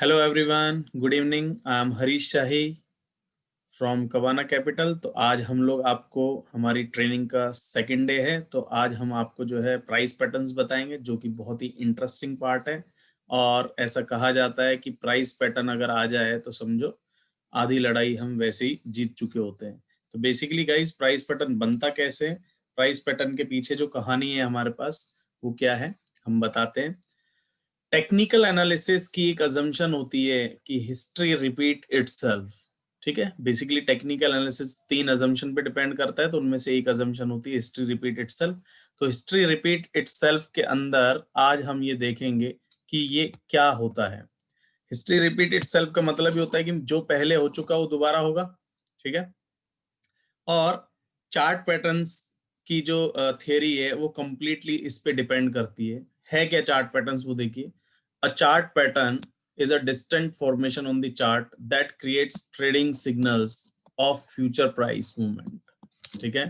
Hello everyone, good evening. I am Harish Shahi from Kavana Capital. तो आज हम लोग आपको हमारी ट्रेनिंग का सेकेंड डे है। तो आज हम आपको जो है प्राइस पैटर्न्स बताएंगे, जो कि बहुत ही इंटरेस्टिंग पार्ट है। और ऐसा कहा जाता है कि प्राइस पैटर्न अगर आ जाए तो समझो आधी लड़ाई हम वैसे ही जीत चुके होते हैं। तो बेसिकली गाइस, प्राइस पैटर्न बनता कैसे है, प्राइस पैटर्न के पीछे जो कहानी है हमारे पास वो क्या है, हम बताते हैं। टेक्निकल एनालिसिस की एक अजम्पशन होती है कि हिस्ट्री रिपीट इटसेल्फ। ठीक है, बेसिकली टेक्निकल एनालिसिस 3 अजम्पशन पे डिपेंड करता है, तो उनमें से एक अजम्पशन होती है हिस्ट्री रिपीट इटसेल्फ। तो हिस्ट्री रिपीट इटसेल्फ के अंदर आज हम ये देखेंगे कि ये क्या होता है। हिस्ट्री रिपीट इटसेल्फ का मतलब ये होता है कि जो पहले हो चुका वो दोबारा होगा। ठीक है, और चार्ट पैटर्न्स की जो थियरी है वो कंप्लीटली इस पे डिपेंड करती है क्या चार्ट पैटर्न्स, वो देखिए। अ chart pattern is a distant formation on the chart that creates trading signals of future price movement। ठीक है,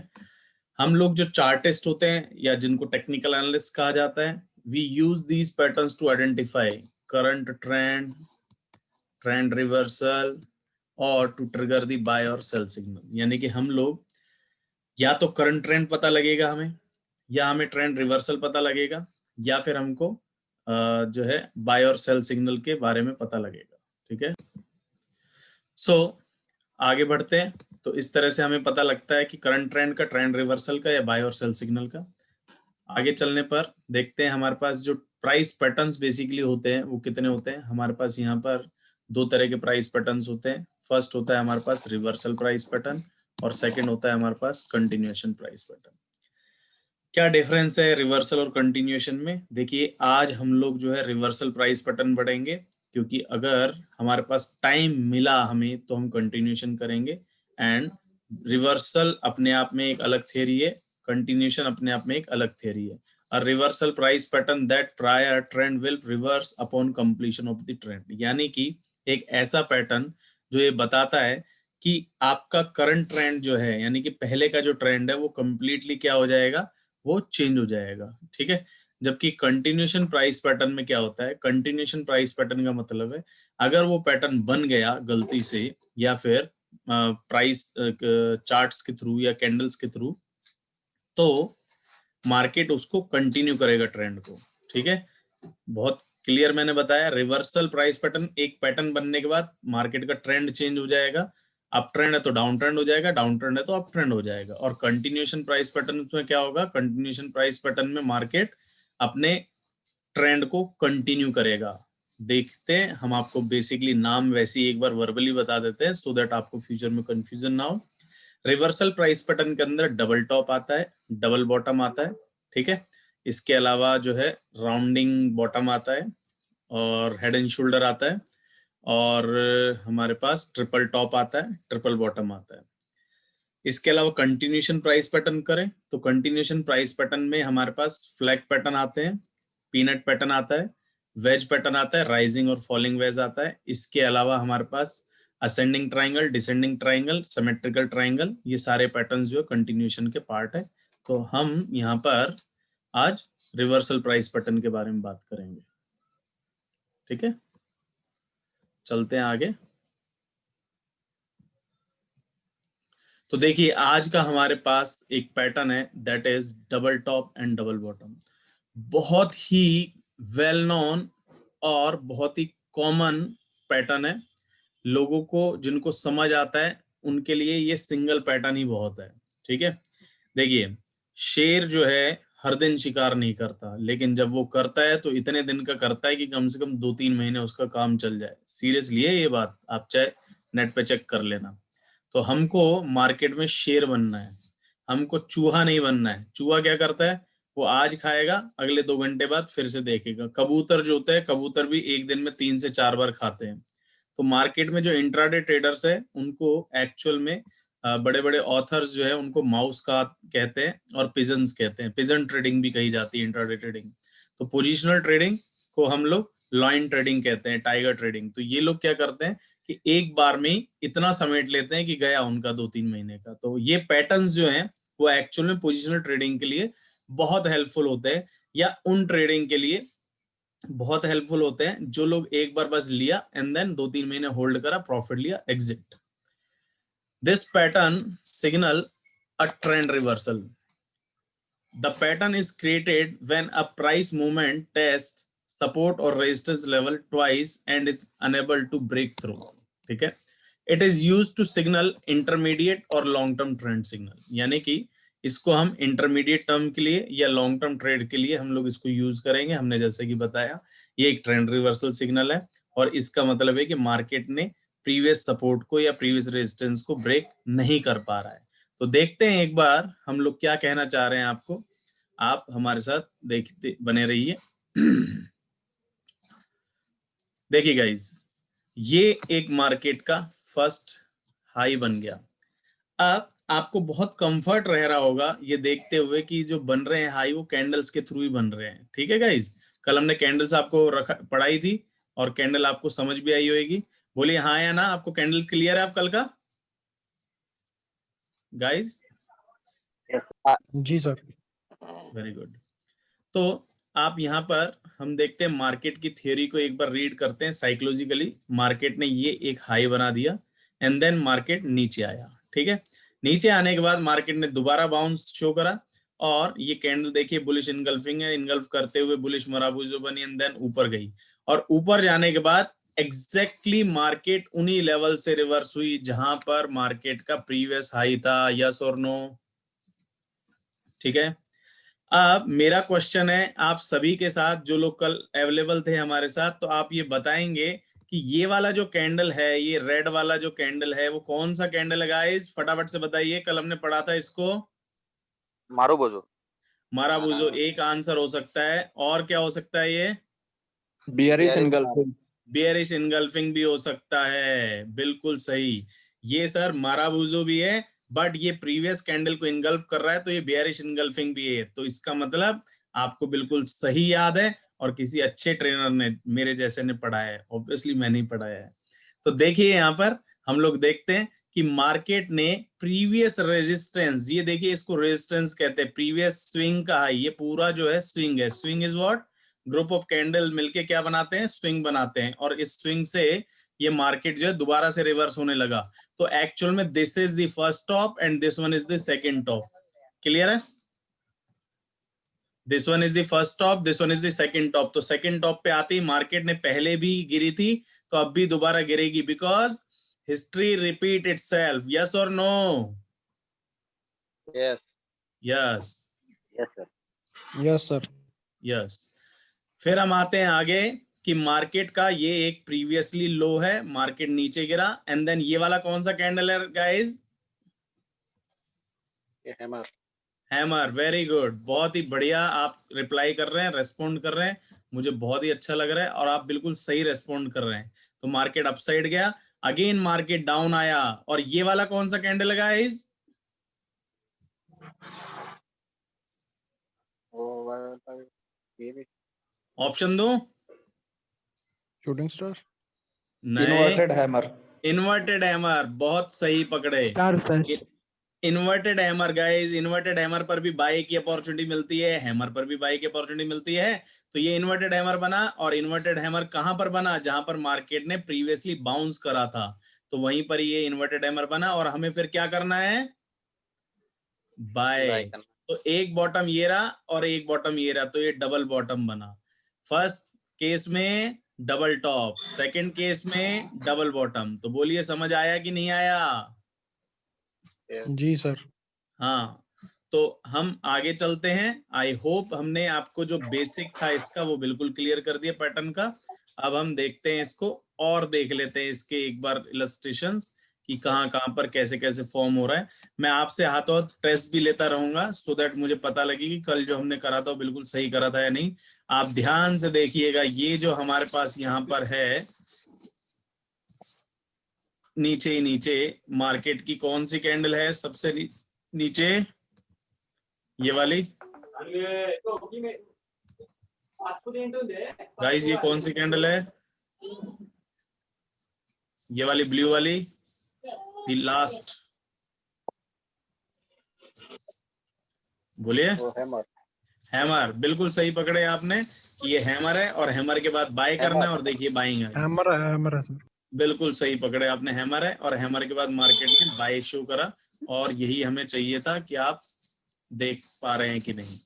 हम लोग जो चार्टिस्ट होते हैं या जिनको टेक्निकल एनालिस्ट कहा जाता है, we use these patterns to identify current trend, trend reversal और to trigger the buy or sell signal। यानी कि हम लोग या तो करंट ट्रेंड पता लगेगा हमें, या हमें ट्रेंड रिवर्सल पता लगेगा, या फिर हमको जो है बाय और सेल सिग्नल के बारे में पता लगेगा। ठीक है, सो आगे बढ़ते हैं। तो इस तरह से हमें पता लगता है कि करंट ट्रेंड का, ट्रेंड रिवर्सल का, या बाय और सेल सिग्नल का। आगे चलने पर देखते हैं हमारे पास जो प्राइस पैटर्न्स बेसिकली होते हैं वो कितने होते हैं। हमारे पास यहाँ पर 2 तरह के प्राइस पैटर्न्स होते हैं। फर्स्ट होता है हमारे पास रिवर्सल प्राइस पैटर्न, और सेकंड होता है हमारे पास कंटिन्यूएशन प्राइस पैटर्न। क्या डिफरेंस है रिवर्सल और कंटिन्यूएशन में? देखिए, आज हम लोग जो है रिवर्सल प्राइस पैटर्न पढ़ेंगे, क्योंकि अगर हमारे पास टाइम मिला हमें तो हम कंटिन्यूएशन करेंगे। एंड रिवर्सल अपने आप में एक अलग थ्योरी है, कंटिन्यूएशन अपने आप में एक अलग थ्योरी है। अ reversal price pattern that prior trend will reverse upon completion of the trend. यानी कि एक ऐसा पैटर्न जो ये बताता है कि आपका करंट ट्रेंड जो है, यानी कि पहले का जो ट्रेंड है वो कंप्लीटली क्या हो जाएगा, वो चेंज हो जाएगा। ठीक है, जबकि कंटिन्यूएशन प्राइस पैटर्न में क्या होता है, कंटिन्यूएशन प्राइस पैटर्न का मतलब है अगर वो पैटर्न बन गया गलती से, या फिर प्राइस चार्ट्स के थ्रू या कैंडल्स के थ्रू, तो मार्केट उसको कंटिन्यू करेगा ट्रेंड को। ठीक है, बहुत क्लियर मैंने बताया। रिवर्सल प्राइस पैटर्न, एक पैटर्न बनने के बाद मार्केट का ट्रेंड चेंज हो जाएगा। अप ट्रेंड है तो डाउन ट्रेंड हो जाएगा, डाउन ट्रेंड है तो अप ट्रेंड हो जाएगा। और कंटिन्यूएशन प्राइस पैटर्न में क्या होगा, कंटिन्यूएशन प्राइस पैटर्न में मार्केट अपने ट्रेंड को कंटिन्यू करेगा। देखते हैं, हम आपको बेसिकली नाम वैसे ही एक बार वर्बली बता देते हैं, सो दैट आपको फ्यूचर में कंफ्यूजन ना हो। रिवर्सल प्राइस पैटर्न के अंदर डबल टॉप आता है, डबल बॉटम आता है। ठीक है, इसके अलावा जो है राउंडिंग बॉटम आता है, और हेड एंड शोल्डर आता है, और हमारे पास ट्रिपल टॉप आता है, ट्रिपल बॉटम आता है। इसके अलावा कंटिन्यूएशन प्राइस पैटर्न करें तो कंटिन्यूएशन प्राइस पैटर्न में हमारे पास फ्लैग पैटर्न आते हैं, पीनट पैटर्न आता है, वेज पैटर्न आता है, राइजिंग और फॉलिंग वेज आता है। इसके अलावा हमारे पास ascending triangle, descending triangle, symmetrical triangle, ये सारे पैटर्न्स जो है कंटिन्यूएशन के पार्ट है। तो हम यहाँ पर आज रिवर्सल प्राइस पैटर्न के बारे में बात करेंगे। ठीक है, चलते हैं आगे। तो देखिए, आज का हमारे पास एक पैटर्न है, that is double top and double bottom. बहुत ही वेल नोन और बहुत ही कॉमन पैटर्न है। लोगों को जिनको समझ आता है उनके लिए ये सिंगल पैटर्न ही बहुत है। ठीक है, देखिए, शेर जो है हर दिन शिकार नहीं करता, लेकिन जब वो करता है तो इतने दिन का करता है कि कम से कम 2-3 महीने उसका काम चल जाए। सीरियसली है ये बात, आप चाहे नेट पे चेक कर लेना। तो हमको मार्केट में शेर बनना है, हमको चूहा नहीं बनना है। चूहा क्या करता है, वो आज खाएगा, अगले 2 घंटे बाद फिर से देखेगा। कबूतर जो होता है, कबूतर भी एक दिन में 3 से 4 बार खाते हैं। तो मार्केट में जो इंट्राडे ट्रेडर्स है उनको एक्चुअल में बड़े बड़े ऑथर्स जो है उनको माउस का कहते हैं और पिजन्स कहते हैं। पिजन ट्रेडिंग भी कही जाती है इंट्राडे ट्रेडिंग। तो पोजिशनल ट्रेडिंग को हम लोग लॉइन ट्रेडिंग कहते हैं, टाइगर ट्रेडिंग। तो ये लोग क्या करते हैं कि एक बार में इतना समेट लेते हैं कि गया उनका 2-3 महीने का। तो ये पैटर्न्स जो हैं वो एक्चुअल में पोजिशनल ट्रेडिंग के लिए बहुत हेल्पफुल होते हैं, या उन ट्रेडिंग के लिए बहुत हेल्पफुल होते हैं जो लोग एक बार बस लिया एंड देन 2-3 महीने होल्ड करा, प्रॉफिट लिया, exit. This pattern signal a trend reversal. The pattern is created when a price movement tests support or resistance level twice and is unable to break through. ठीक है. It is used to signal intermediate or long term trend signal. यानी कि इसको हम intermediate term के लिए या long term trade के लिए हम लोग इसको यूज करेंगे. हमने जैसे कि बताया ये एक ट्रेंड रिवर्सल सिग्नल है और इसका मतलब है कि मार्केट ने प्रीवियस सपोर्ट को या प्रीवियस रेजिस्टेंस को ब्रेक नहीं कर पा रहा है. तो देखते हैं एक बार हम लोग क्या कहना चाह रहे हैं आपको. आप हमारे साथ देखते बने रहिए. देखिए गाइस, ये एक मार्केट का फर्स्ट हाई बन गया. अब आपको बहुत कंफर्ट रह रहा होगा ये देखते हुए कि जो बन रहे हैं हाई वो कैंडल्स के थ्रू ही बन रहे हैं. ठीक है गाइस, कल हमने कैंडल्स आपको पढ़ाई थी और कैंडल आपको समझ भी आई होगी. बोलिए हाँ या ना, आपको कैंडल क्लियर है आप कल का गाइस? जी सर. Very good. तो आप यहाँ पर हम देखते हैं मार्केट की थ्योरी को एक बार रीड करते हैं साइकोलॉजिकली. मार्केट ने ये एक हाई बना दिया एंड देन मार्केट नीचे आया. ठीक है, नीचे आने के बाद मार्केट ने दोबारा बाउंस शो करा और ये कैंडल देखिए बुलिश इनगल्फिंग है. इनगल्फ करते हुए बुलिश मराबूजो बनी एंड देन ऊपर गई और ऊपर जाने के बाद एग्जैक्टली मार्केट उन्हीं लेवल से रिवर्स हुई जहां पर मार्केट का प्रीवियस हाई था. Yes or no? ठीक है. अब मेरा क्वेश्चन है आप सभी के साथ जो लोग कल अवेलेबल थे हमारे साथ, तो आप ये बताएंगे कि ये वाला जो कैंडल है, ये रेड वाला जो कैंडल है वो कौन सा कैंडल है गाइस? फटाफट से बताइए. कल हमने पढ़ा था इसको मारुबोजो. माराबूजो एक आंसर हो सकता है. और क्या हो सकता है? ये बियरिश इनगल्फिंग. बेयरिश इनगल्फिंग भी हो सकता है. बिल्कुल सही. ये सर माराबूजो भी है बट ये प्रीवियस कैंडल को इनगल्फ कर रहा है तो ये बेयरिश इनगल्फिंग भी है. तो इसका मतलब आपको बिल्कुल सही याद है और किसी अच्छे ट्रेनर ने मेरे जैसे ने पढ़ाया है. ऑब्वियसली मैंने ही पढ़ाया है. तो देखिए यहाँ पर हम लोग देखते हैं कि मार्केट ने प्रीवियस रेजिस्टेंस, ये देखिए इसको रेजिस्टेंस कहते हैं, प्रीवियस स्विंग का हाई. ये पूरा जो है स्विंग है. Swing is what? Group of candle मिलके क्या बनाते हैं? स्विंग बनाते हैं. और इस स्विंग से ये मार्केट जो है दोबारा से रिवर्स होने लगा. तो एक्चुअल में this is the first top and this one is the second top. Clear है? This one is the first top, this one is the second top. तो सेकंड टॉप पे आती मार्केट ने पहले भी गिरी थी तो अब भी दोबारा गिरेगी because history repeat itself. Yes or no? Yes. Yes. Yes sir. Yes sir. Yes. फिर हम आते हैं आगे कि मार्केट का ये एक प्रीवियसली लो है, मार्केट नीचे गिरा एंड देन ये वाला कौन सा कैंडल है guys? Hammer. Hammer. Very good. बहुत ही बढ़िया आप रिप्लाई कर रहे हैं, रेस्पॉन्ड कर रहे हैं. मुझे बहुत ही अच्छा लग रहा है और आप बिल्कुल सही रेस्पॉन्ड कर रहे हैं. तो मार्केट अपसाइड गया, अगेन मार्केट डाउन आया और ये वाला कौन सा कैंडल है गाइस? ऑप्शन दो. Shooting star. Inverted hammer. Inverted hammer. बहुत सही पकड़े. Inverted hammer guys. Inverted hammer पर भी बाय की अपॉर्चुनिटी मिलती है, हैमर पर भी बाय की अपॉर्चुनिटी मिलती है. तो ये इन्वर्टेड हैमर बना और इन्वर्टेड हैमर कहां पर बना? जहां पर मार्केट ने प्रीवियसली बाउंस करा था तो वहीं पर ये इन्वर्टेड हैमर बना. और हमें फिर क्या करना है? बाय. तो एक बॉटम ये रहा और एक बॉटम ये रहा, तो ये डबल बॉटम बना. फर्स्ट केस में डबल टॉप, सेकंड केस में डबल बॉटम. तो बोलिए समझ आया कि नहीं आया? जी सर. हाँ. तो हम आगे चलते हैं. आई होप हमने आपको जो बेसिक था इसका वो बिल्कुल क्लियर कर दिया पैटर्न का. अब हम देखते हैं इसको और देख लेते हैं इसके एक बार इलस्ट्रेशंस कि कहाँ कहाँ पर कैसे कैसे फॉर्म हो रहा है. मैं आपसे हाथों हाथ टेस्ट भी लेता रहूंगा सो दैट मुझे पता लगे कि कल जो हमने करा था वो बिल्कुल सही करा था या नहीं. आप ध्यान से देखिएगा. ये जो हमारे पास यहाँ पर है नीचे ही नीचे मार्केट की कौन सी कैंडल है सबसे नीचे? ये वाली. गाइस ये कौन सी कैंडल है? ये वाली ब्लू वाली, द लास्ट. बोलिए. हैमर. हैमर, बिल्कुल सही पकड़े आपने कि ये हैमर है और हैमर के बाद बाय करना है और देखिए बाइंग है। हैमर है सर। बिल्कुल सही पकड़े आपने, हैमर है और हैमर के बाद मार्केट में बाय शो करा और यही हमें चाहिए था कि आप देख पा रहे हैं कि नहीं।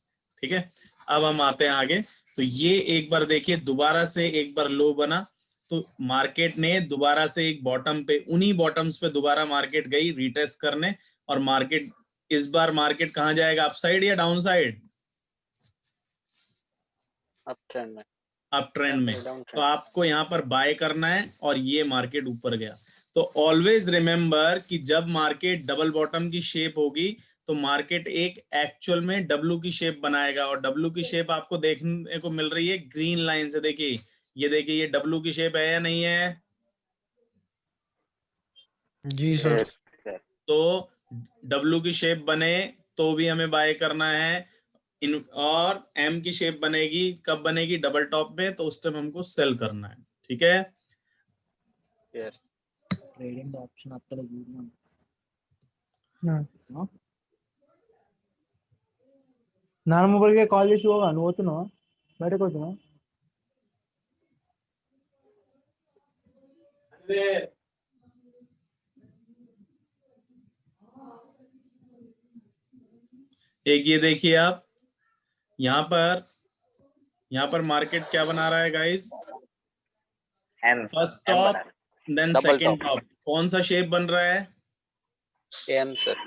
ठीक है, अब हम आते हैं आगे। तो ये एक बार देखिए दोबारा से एक बार लो बना, तो मार्केट ने दोबारा से एक बॉटम पे, उन्हीं बॉटम्स पे दोबारा मार्केट गई रीटेस्ट करने, और मार्केट इस बार मार्केट कहां जाएगा, अपसाइड या डाउन साइड? अप ट्रेंड में। अप ट्रेंड में। तो आपको यहाँ पर बाय करना है और ये मार्केट ऊपर गया। तो ऑलवेज रिमेंबर कि जब मार्केट डबल बॉटम की शेप होगी तो मार्केट एक एक्चुअल में डब्ल्यू की शेप बनाएगा, और डब्ल्यू की शेप आपको देखने को मिल रही है ग्रीन लाइन से। देखिए ये देखिए, ये डब्ल्यू की शेप है या नहीं है? जी सर। तो डब्ल्यू की शेप बने तो भी हमें बाय करना है, और एम की शेप बनेगी, कब बनेगी? डबल टॉप में, तो उस टाइम हमको सेल करना है। ठीक है, यस। ट्रेडिंग ऑप्शन आता है ನಾನು ಮೊಬೈಲ್ಗೆ ಕಾಲ್ చేసి ಹೋಗ నువ్వు పోతున్నావా బయటకు పోతున్నావా एक ये देखिए आप, यहाँ पर मार्केट क्या बना रहा है guys? First top then second top. कौन सा शेप बन रहा है? M sir.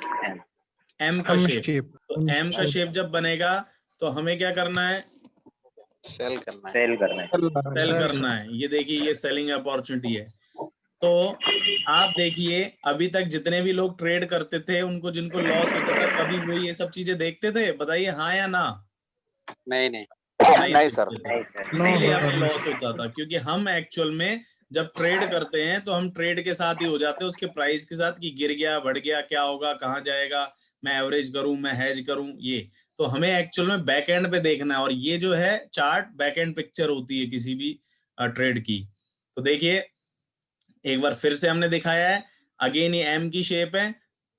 एम का शेप। शेप। तो एम का शेप जब बनेगा तो हमें क्या करना है? सेल करना है। सेल करना है। ये देखिए, ये सेलिंग अपॉर्चुनिटी है। तो आप देखिए अभी तक जितने भी लोग ट्रेड करते थे, उनको जिनको लॉस होता था, कभी वो ये सब चीजें देखते थे? बताइए हाँ या ना? नहीं नहीं सर। इसीलिए हमें लॉस होता था, क्योंकि हम एक्चुअल में जब ट्रेड करते हैं तो हम ट्रेड के साथ ही हो जाते हैं, उसके प्राइस के साथ, कि गिर गया बढ़ गया क्या होगा, कहाँ जाएगा, मैं एवरेज करूं, मैं हेज करूं। ये तो हमें एक्चुअल में बैक एंड पे देखना है, और ये जो है चार्ट बैक एंड पिक्चर होती है किसी भी ट्रेड की। तो देखिए एक बार फिर से हमने दिखाया है, अगेन ये एम की शेप है,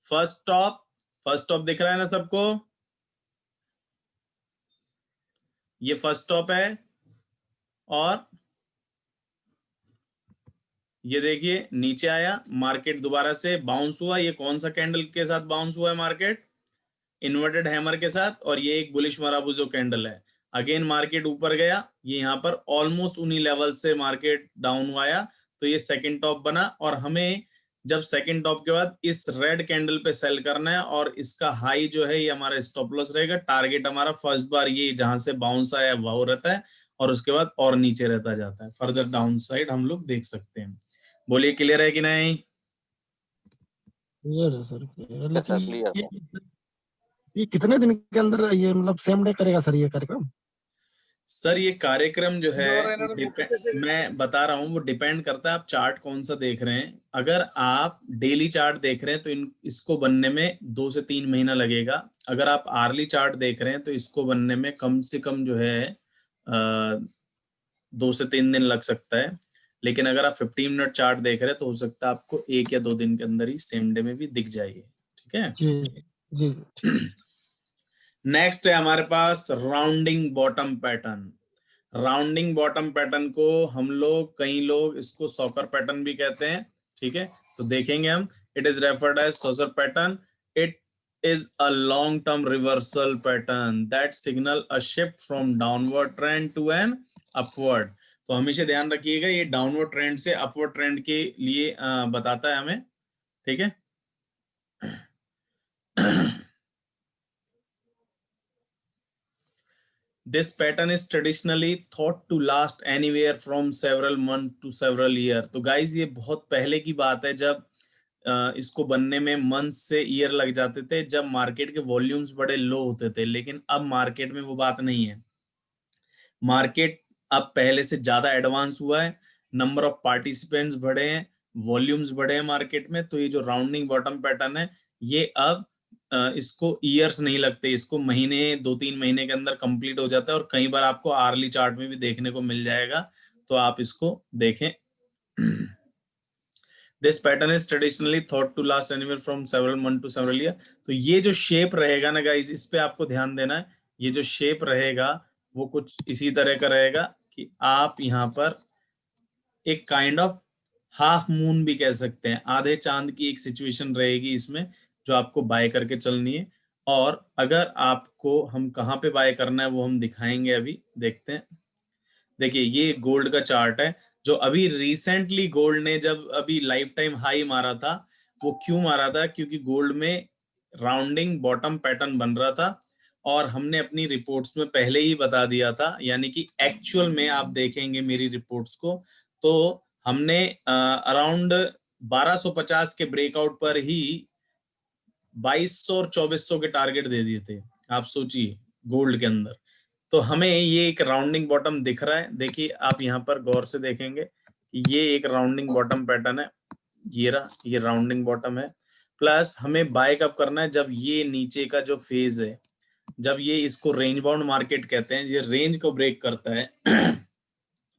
फर्स्ट टॉप दिख रहा है ना सबको? ये फर्स्ट टॉप है, और ये देखिए नीचे आया, मार्केट दोबारा से बाउंस हुआ। ये कौन सा कैंडल के साथ बाउंस हुआ है मार्केट? इन्वर्टेड हैमर के साथ, और ये एक बुलिश माराबूजो कैंडल है। अगेन मार्केट ऊपर गया, ये यहाँ पर ऑलमोस्ट उन्हीं लेवल से मार्केट डाउन आया, तो ये सेकंड टॉप बना, और हमें जब सेकंड टॉप के बाद इस रेड कैंडल पे सेल करना है, और इसका हाई जो है ये हमारा स्टॉप लॉस रहेगा। टारगेट हमारा फर्स्ट बार ये जहां से बाउंस आया वो रहता है, और उसके बाद और नीचे रहता जाता है। फर्दर डाउन साइड हम लोग देख सकते हैं। बोलिए क्लियर है कि नहीं? क्लियर है सर, क्लियर है। ये कितने दिन के अंदर ये मतलब सेम डे करेगा सर ये कार्यक्रम? सर ये कार्यक्रम जो है मैं बता रहा हूँ, वो डिपेंड करता है आप चार्ट कौन सा देख रहे हैं। अगर आप डेली चार्ट देख रहे हैं तो इसको बनने में 2 से 3 महीना लगेगा। अगर आप आर्ली चार्ट देख रहे हैं तो इसको बनने में कम से कम जो है 2 से 3 दिन लग सकता है। लेकिन अगर आप 15 मिनट चार्ट देख रहे हैं तो हो सकता है आपको 1 या 2 दिन के अंदर ही सेम डे में भी दिख जाएगी। ठीक है जी। नेक्स्ट है हमारे पास rounding bottom pattern. Rounding bottom pattern को हम लोग, कई लोग इसको सॉकर पैटर्न भी कहते हैं। ठीक है, तो देखेंगे हम। It is referred as soccer pattern. It is a long term reversal pattern that signal a shift from downward trend to an upward। तो हमेशा ध्यान रखिएगा, ये डाउनवर्ड ट्रेंड से अपवर्ड ट्रेंड के लिए बताता है हमें। ठीक है This pattern is traditionally thought to last anywhere from several months to several years। तो गाइज ये बहुत पहले की बात है, जब इसको बनने में मंथ से ईयर लग जाते थे, जब मार्केट के वॉल्यूम्स बड़े लो होते थे। लेकिन अब मार्केट में वो बात नहीं है। मार्केट अब पहले से ज्यादा एडवांस हुआ है, नंबर ऑफ पार्टिसिपेंट्स बढ़े हैं, वॉल्यूम्स बढ़े हैं मार्केट में। तो ये जो राउंडिंग बॉटम पैटर्न है, ये अब इसको ईयर्स नहीं लगते, इसको महीने, 2-3 महीने के अंदर कंप्लीट हो जाता है। और कई बार आपको आर्ली चार्ट में भी देखने को मिल जाएगा, तो आप इसको देखें। This pattern is traditionally thought to last anywhere from several months to several years। तो ये जो शेप रहेगा ना गाइस, इस पे आपको ध्यान देना है। ये जो शेप रहेगा वो कुछ इसी तरह का रहेगा कि आप यहाँ पर एक काइंड ऑफ हाफ मून भी कह सकते हैं, आधे चांद की एक सिचुएशन रहेगी इसमें, जो आपको बाय करके चलनी है। और अगर आपको हम कहाँ पे बाय करना है वो हम दिखाएंगे, अभी देखते हैं। देखिए ये गोल्ड का चार्ट है, जो अभी रिसेंटली गोल्ड ने जब अभी लाइफ टाइम हाई मारा था, वो क्यों मारा था, क्योंकि गोल्ड में राउंडिंग बॉटम पैटर्न बन रहा था, और हमने अपनी रिपोर्ट्स में पहले ही बता दिया था, यानी कि एक्चुअल में आप देखेंगे मेरी रिपोर्ट्स को, तो हमने अराउंड 1250 के ब्रेकआउट पर ही 2200 और 2400 के टारगेट दे दिए थे। आप सोचिए गोल्ड के अंदर, तो हमें ये एक राउंडिंग बॉटम दिख रहा है। देखिए आप यहाँ पर गौर से देखेंगे कि ये एक राउंडिंग बॉटम पैटर्न है, ये रहा, ये राउंडिंग बॉटम है। प्लस हमें बाय कब करना है, जब ये नीचे का जो फेज है, जब ये, इसको रेंज बाउंड मार्केट कहते हैं, ये रेंज को ब्रेक करता है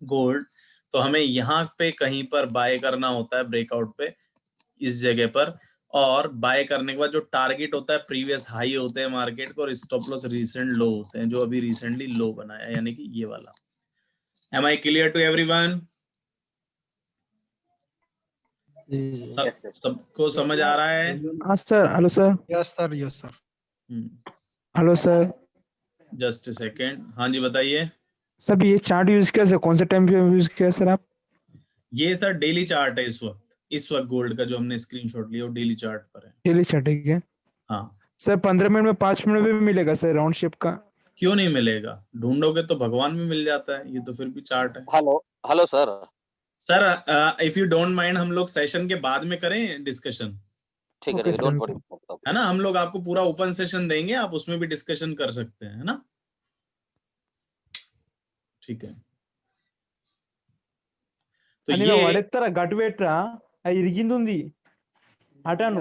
गोल्ड, तो हमें यहाँ पे कहीं पर बाय करना होता है ब्रेकआउट पे, इस जगह पर। और बाय करने के बाद जो टारगेट होता है, प्रीवियस हाई होते हैं मार्केट को, और स्टॉप लॉस रिसेंट लो होते हैं, जो अभी रिसेंटली लो बनाया, यानी कि ये वाला। Am I clear to everyone? सबको समझ आ रहा है? हाँ sir. Hello sir. Yes sir, yes sir. Hello sir. Just a second. हाँ जी बताइए। सर ये चार्ट यूज किया सर, कौन से टाइम पे यूज किया सर आप? ये सर डेली चार्ट है इस वक्त गोल्ड का जो हमने स्क्रीनशॉट लिया वो डेली चार्ट पर है। डेली चार्ट, ठीक है। हाँ सर 15 मिनट में 5 मिनट में भी मिलेगा सर राउंड शेप का? क्यों नहीं मिलेगा, ढूंढोगे तो भगवान में मिल जाता है, ये तो फिर भी चार्ट है। Hello sir. Sir if you don't mind, हम लोग सेशन के बाद में करें डिस्कशन, ठीक है, Okay, डोंट वरी। है ना? हम लोग आपको पूरा ओपन सेशन देंगे, आप उसमें भी डिस्कशन कर सकते हैं, है ना? ठीक है, तो అని ये వాడెత్తరా గట్టు పెట్టరా అది ఇరిగింది అటాను।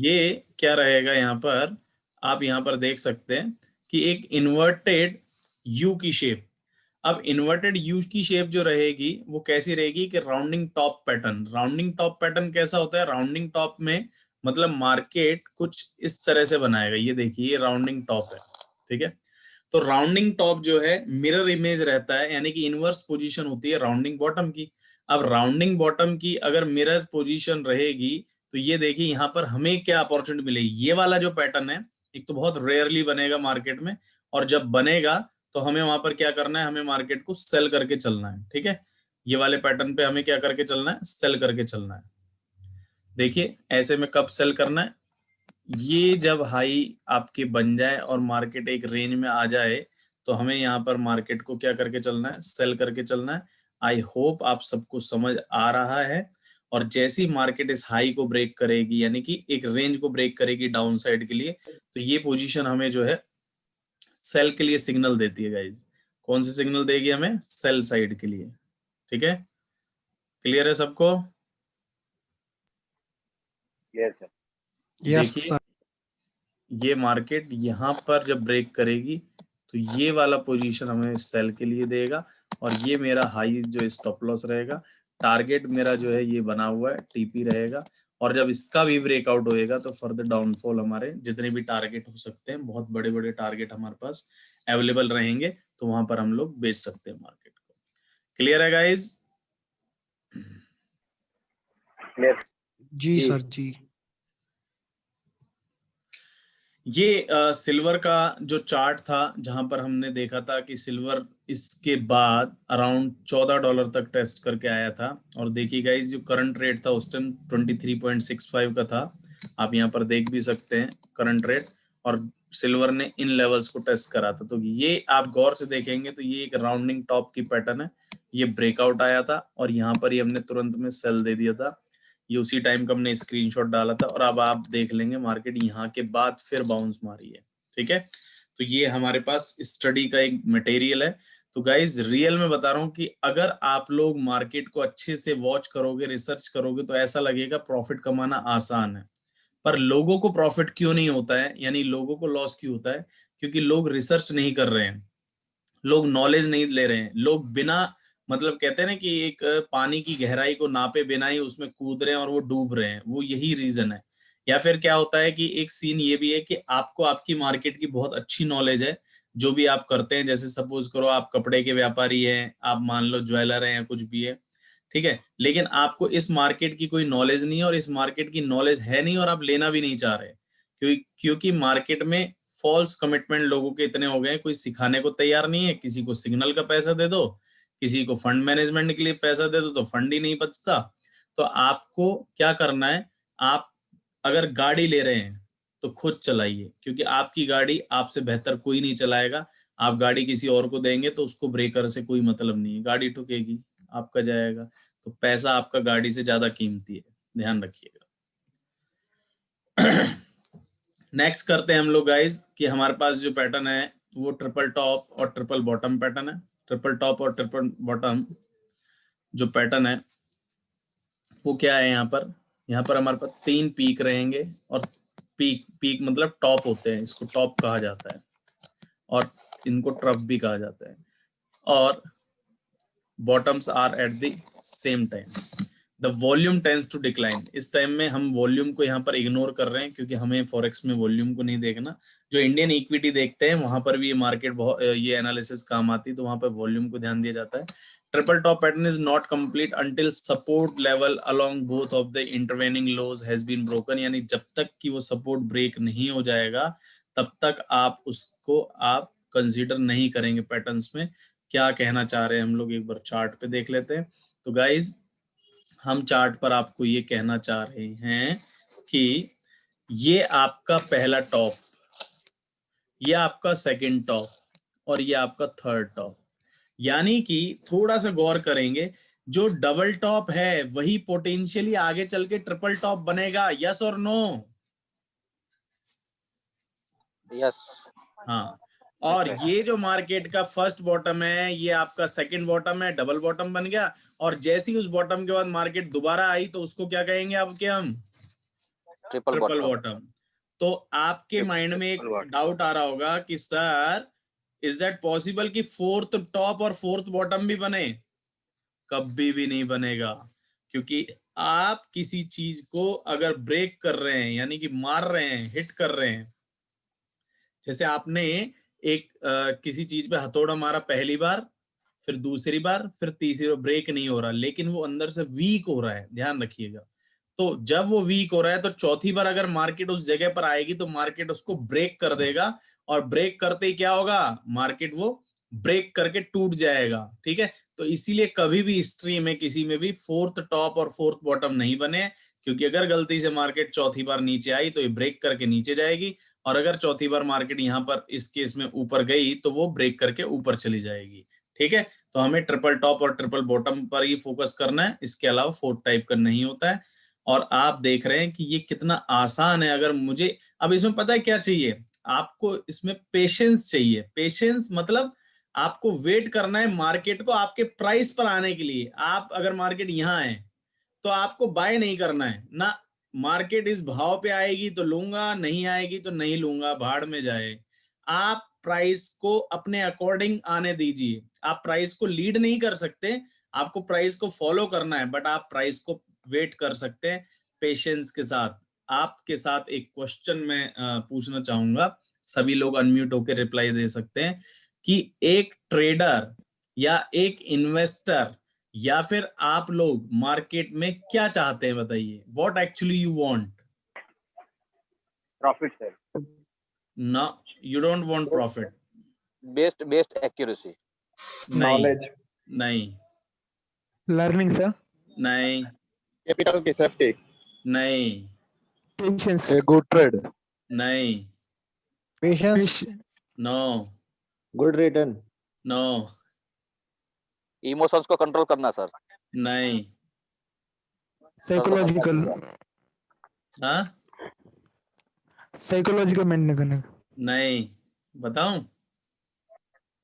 ये क्या रहेगा यहाँ पर, आप यहाँ पर देख सकते हैं कि एक इन्वर्टेड यू की शेप। अब इन्वर्टेड यू की शेप जो रहेगी वो कैसी रहेगी कि rounding top pattern. Rounding top pattern कैसा होता है, राउंडिंग टॉप में मतलब मार्केट कुछ इस तरह से बनाएगा। ये देखिए ये राउंडिंग टॉप है, ठीक है। तो राउंडिंग टॉप जो है मिरर इमेज रहता है, यानी कि इनवर्स पोजीशन होती है राउंडिंग बॉटम की। अब राउंडिंग बॉटम की अगर मिरर पोजीशन रहेगी तो ये देखिए यहाँ पर हमें क्या अपॉर्चुनिटी मिलेगी। ये वाला जो पैटर्न है एक तो बहुत रेयरली बनेगा मार्केट में, और जब बनेगा तो हमें वहां पर क्या करना है, हमें मार्केट को सेल करके चलना है, ठीक है। ये वाले पैटर्न पे हमें क्या करके चलना है, सेल करके चलना है। देखिए ऐसे में कब सेल करना है, ये जब हाई आपके बन जाए और मार्केट एक रेंज में आ जाए तो हमें यहाँ पर मार्केट को क्या करके चलना है, सेल करके चलना है। आई होप आप सबको समझ आ रहा है। और जैसी मार्केट इस हाई को ब्रेक करेगी, यानी कि एक रेंज को ब्रेक करेगी डाउन साइड के लिए, तो ये पोजीशन हमें जो है सेल के लिए सिग्नल देती है गाइज। कौन सी सिग्नल देगी हमें, सेल साइड के लिए, ठीक है। क्लियर है सबको? यस देखिए सर। ये मार्केट यहाँ पर जब ब्रेक करेगी तो ये वाला पोजीशन हमें सेल के लिए देगा, और ये मेरा हाई जो स्टॉप लॉस रहेगा। टारगेट मेरा जो है ये बना हुआ है, टीपी रहेगा। और जब इसका भी ब्रेकआउट होएगा तो फर्दर डाउनफॉल हमारे जितने भी टारगेट हो सकते हैं, बहुत बड़े बड़े टारगेट हमारे पास अवेलेबल रहेंगे, तो वहां पर हम लोग बेच सकते हैं मार्केट को। क्लियर है गाइज? जी सर जी। ये सिल्वर का जो चार्ट था, जहां पर हमने देखा था कि सिल्वर इसके बाद अराउंड $14 तक टेस्ट करके आया था। और देखिए गाइस जो करंट रेट था उस टाइम 23.65 का था, आप यहाँ पर देख भी सकते हैं करंट रेट। और सिल्वर ने इन लेवल्स को टेस्ट करा था, तो ये आप गौर से देखेंगे तो ये एक राउंडिंग टॉप की पैटर्न है। ये ब्रेकआउट आया था और यहाँ पर ही हमने तुरंत में सेल दे दिया था। ये उसी टाइम का हमने स्क्रीनशॉट डाला था, और अब आप देख लेंगे मार्केट यहाँ के बाद फिर बाउंस मारी है, ठीक है। तो ये हमारे पास स्टडी का एक मटेरियल है। तो गाइज रियल में बता रहा हूँ कि अगर आप लोग मार्केट को अच्छे से वॉच करोगे, रिसर्च करोगे, तो ऐसा लगेगा प्रॉफिट कमाना आसान है। पर लोगों को प्रॉफिट क्यों नहीं होता है, यानी लोगों को लॉस क्यों होता है, क्योंकि लोग रिसर्च नहीं कर रहे हैं, लोग नॉलेज नहीं ले रहे हैं, लोग बिना मतलब कहते हैं ना कि एक पानी की गहराई को नापे बिना ही उसमें कूद रहे हैं और वो डूब रहे हैं। वो यही रीजन है, या फिर क्या होता है कि एक सीन ये भी है कि आपको आपकी मार्केट की बहुत अच्छी नॉलेज है, जो भी आप करते हैं, जैसे सपोज करो आप कपड़े के व्यापारी हैं, आप मान लो ज्वेलर हैं या कुछ भी है, ठीक है, लेकिन आपको इस मार्केट की कोई नॉलेज नहीं है और इस मार्केट की नॉलेज है नहीं और आप लेना भी नहीं चाह रहे, क्योंकि मार्केट में फॉल्स कमिटमेंट लोगों के इतने हो गए, कोई सिखाने को तैयार नहीं है, किसी को सिग्नल का पैसा दे दो, किसी को फंड मैनेजमेंट के लिए पैसा दे दो तो फंड ही नहीं बचता। तो आपको क्या करना है, आप अगर गाड़ी ले रहे हैं तो खुद चलाइए, क्योंकि आपकी गाड़ी आपसे बेहतर कोई नहीं चलाएगा। आप गाड़ी किसी और को देंगे तो उसको ब्रेकर से कोई मतलब नहीं है, गाड़ी ठुकेगी, आपका जाएगा। तो पैसा आपका गाड़ी से ज्यादा कीमती है, ध्यान रखिएगा। नेक्स्ट करते हैं हम लोग गाइस कि हमारे पास जो पैटर्न है वो ट्रिपल टॉप और ट्रिपल बॉटम पैटर्न है। ट्रिपल टॉप और ट्रिपल बॉटम जो पैटर्न है वो क्या है, यहाँ पर हमारे पास 3 पीक रहेंगे, और पीक मतलब टॉप होते हैं, इसको टॉप कहा जाता है और इनको ट्रफ भी कहा जाता है, और bottoms are at the same time. The volume tends to decline. इस टाइम में हम वॉल्यूम को यहाँ पर इग्नोर कर रहे हैं, क्योंकि हमें फॉरेक्स में वॉल्यूम को नहीं देखना। जो इंडियन इक्विटी देखते हैं वहां पर भी ये मार्केट बहुत ये एनालिसिस काम आती है, तो वहां पर वॉल्यूम को ध्यान दिया जाता है। Triple top pattern is not complete until support level along both of the intervening lows has been broken, यानी जब तक कि वो सपोर्ट ब्रेक नहीं हो जाएगा तब तक आप उसको आप कंसीडर नहीं करेंगे पैटर्न्स में। क्या कहना चाह रहे हैं हम लोग, एक बार चार्ट पे देख लेते हैं। तो गाइज हम चार्ट पर आपको ये कहना चाह रहे हैं कि ये आपका पहला टॉप, ये आपका सेकंड टॉप और ये आपका थर्ड टॉप, यानी कि थोड़ा सा गौर करेंगे, जो डबल टॉप है वही पोटेंशियली आगे चल के ट्रिपल टॉप बनेगा। Yes or no? यस। हाँ, और ये जो मार्केट का फर्स्ट बॉटम है ये आपका सेकंड बॉटम है, डबल बॉटम बन गया। और जैसे ही उस बॉटम के बाद मार्केट दोबारा आई तो उसको क्या कहेंगे अब के हम? Triple bottom. तो आपके माइंड में एक डाउट आ रहा होगा कि सर इज दैट पॉसिबल कि फोर्थ टॉप और फोर्थ बॉटम भी बने? कभी भी नहीं बनेगा, क्योंकि आप किसी चीज को अगर ब्रेक कर रहे हैं, यानी कि मार रहे हैं, हिट कर रहे हैं, जैसे आपने एक किसी चीज पे हथौड़ा मारा पहली बार, फिर दूसरी बार, फिर तीसरी बार, ब्रेक नहीं हो रहा, लेकिन वो अंदर से वीक हो रहा है, ध्यान रखिएगा। तो जब वो वीक हो रहा है तो चौथी बार अगर मार्केट उस जगह पर आएगी तो मार्केट उसको ब्रेक कर देगा, और ब्रेक करते ही क्या होगा, मार्केट वो ब्रेक करके टूट जाएगा। ठीक है, तो इसीलिए कभी भी हिस्ट्री में किसी में भी फोर्थ टॉप और फोर्थ बॉटम नहीं बने, क्योंकि अगर गलती से मार्केट चौथी बार नीचे आई तो ये ब्रेक करके नीचे जाएगी, और अगर चौथी बार मार्केट यहाँ पर इस केस में ऊपर गई तो वो ब्रेक करके ऊपर चली जाएगी। ठीक है, तो हमें ट्रिपल टॉप और ट्रिपल बॉटम पर ही फोकस करना है, इसके अलावा फोर्थ टाइप का नहीं होता है। और आप देख रहे हैं कि ये कितना आसान है। अगर मुझे अब इसमें पता है क्या चाहिए आपको, इसमें पेशेंस चाहिए। पेशेंस मतलब आपको वेट करना है मार्केट को आपके प्राइस पर आने के लिए। आप अगर मार्केट यहाँ है तो आपको बाय नहीं करना है ना, मार्केट इस भाव पे आएगी तो लूंगा, नहीं आएगी तो नहीं लूंगा, भाड़ में जाए। आप प्राइस को अपने अकॉर्डिंग आने दीजिए। आप प्राइस को लीड नहीं कर सकते, आपको प्राइस को फॉलो करना है, बट आप प्राइस को वेट कर सकते हैं पेशेंस के साथ। आपके साथ एक क्वेश्चन मैं पूछना चाहूंगा, सभी लोग अनम्यूट होकर रिप्लाई दे सकते हैं, कि एक ट्रेडर या एक इन्वेस्टर या फिर आप लोग मार्केट में क्या चाहते हैं, बताइए। What actually you want? Profit sir. No, you don't want profit. Best accuracy. Knowledge नहीं, लर्निंग सर। नहीं, कैपिटल की सेफ्टी। नहीं, पेशेंस। A good trade. नहीं, patience. No, good return. No, emotions को कंट्रोल करना सर। नहीं। साइकोलॉजिकल। हाँ, psychological maintain करने का। नहीं, बताऊं?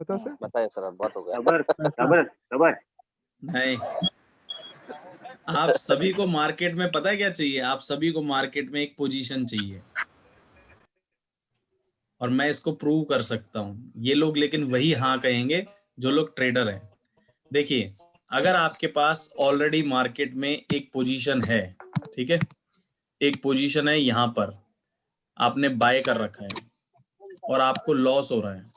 बताओ सर। बताइए सर, अब बहुत हो गया। सबर। नहीं। आप सभी को मार्केट में पता है क्या चाहिए? आप सभी को मार्केट में एक पोजीशन चाहिए, और मैं इसको प्रूव कर सकता हूं। ये लोग लेकिन वही हाँ कहेंगे जो लोग ट्रेडर हैं। देखिए, अगर आपके पास ऑलरेडी मार्केट में एक पोजीशन है, ठीक है, एक पोजीशन है यहाँ पर, आपने बाय कर रखा है और आपको लॉस हो रहा है,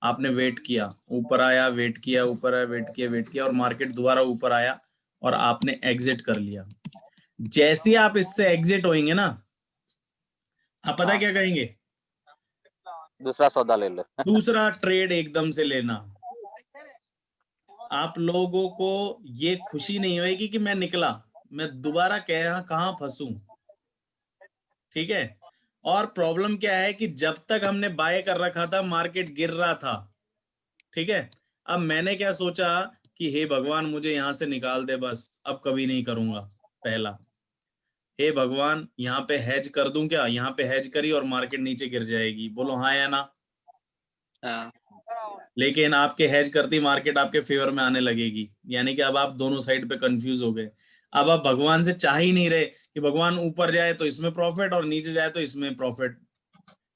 आपने वेट किया, ऊपर आया, वेट किया, ऊपर आया, वेट किया, वेट किया, और मार्केट दोबारा ऊपर आया और आपने एग्जिट कर लिया। जैसे ही आप इससे एग्जिट होंगे ना, आप पता हाँ। क्या कहेंगे? दूसरा सौदा ले लो। दूसरा ट्रेड एकदम से लेना। आप लोगों को ये खुशी नहीं होगी कि मैं निकला, मैं दोबारा कहाँ फंसूं, ठीक है। और प्रॉब्लम क्या है कि जब तक हमने बाय कर रखा था मार्केट गिर रहा था, ठीक है। अब मैंने क्या सोचा कि हे भगवान मुझे यहां से निकाल दे, बस अब कभी नहीं करूंगा। पहला, हे भगवान यहाँ पे हेज कर दूं क्या? यहाँ पे हेज करी और मार्केट नीचे गिर जाएगी, बोलो हाँ या ना। हाँ। लेकिन आपके हेज करती मार्केट आपके फेवर में आने लगेगी, यानी कि अब आप दोनों साइड पे कंफ्यूज हो गए। अब आप भगवान से चाह ही नहीं रहे कि भगवान ऊपर जाए तो इसमें प्रॉफिट और नीचे जाए तो इसमें प्रॉफिट,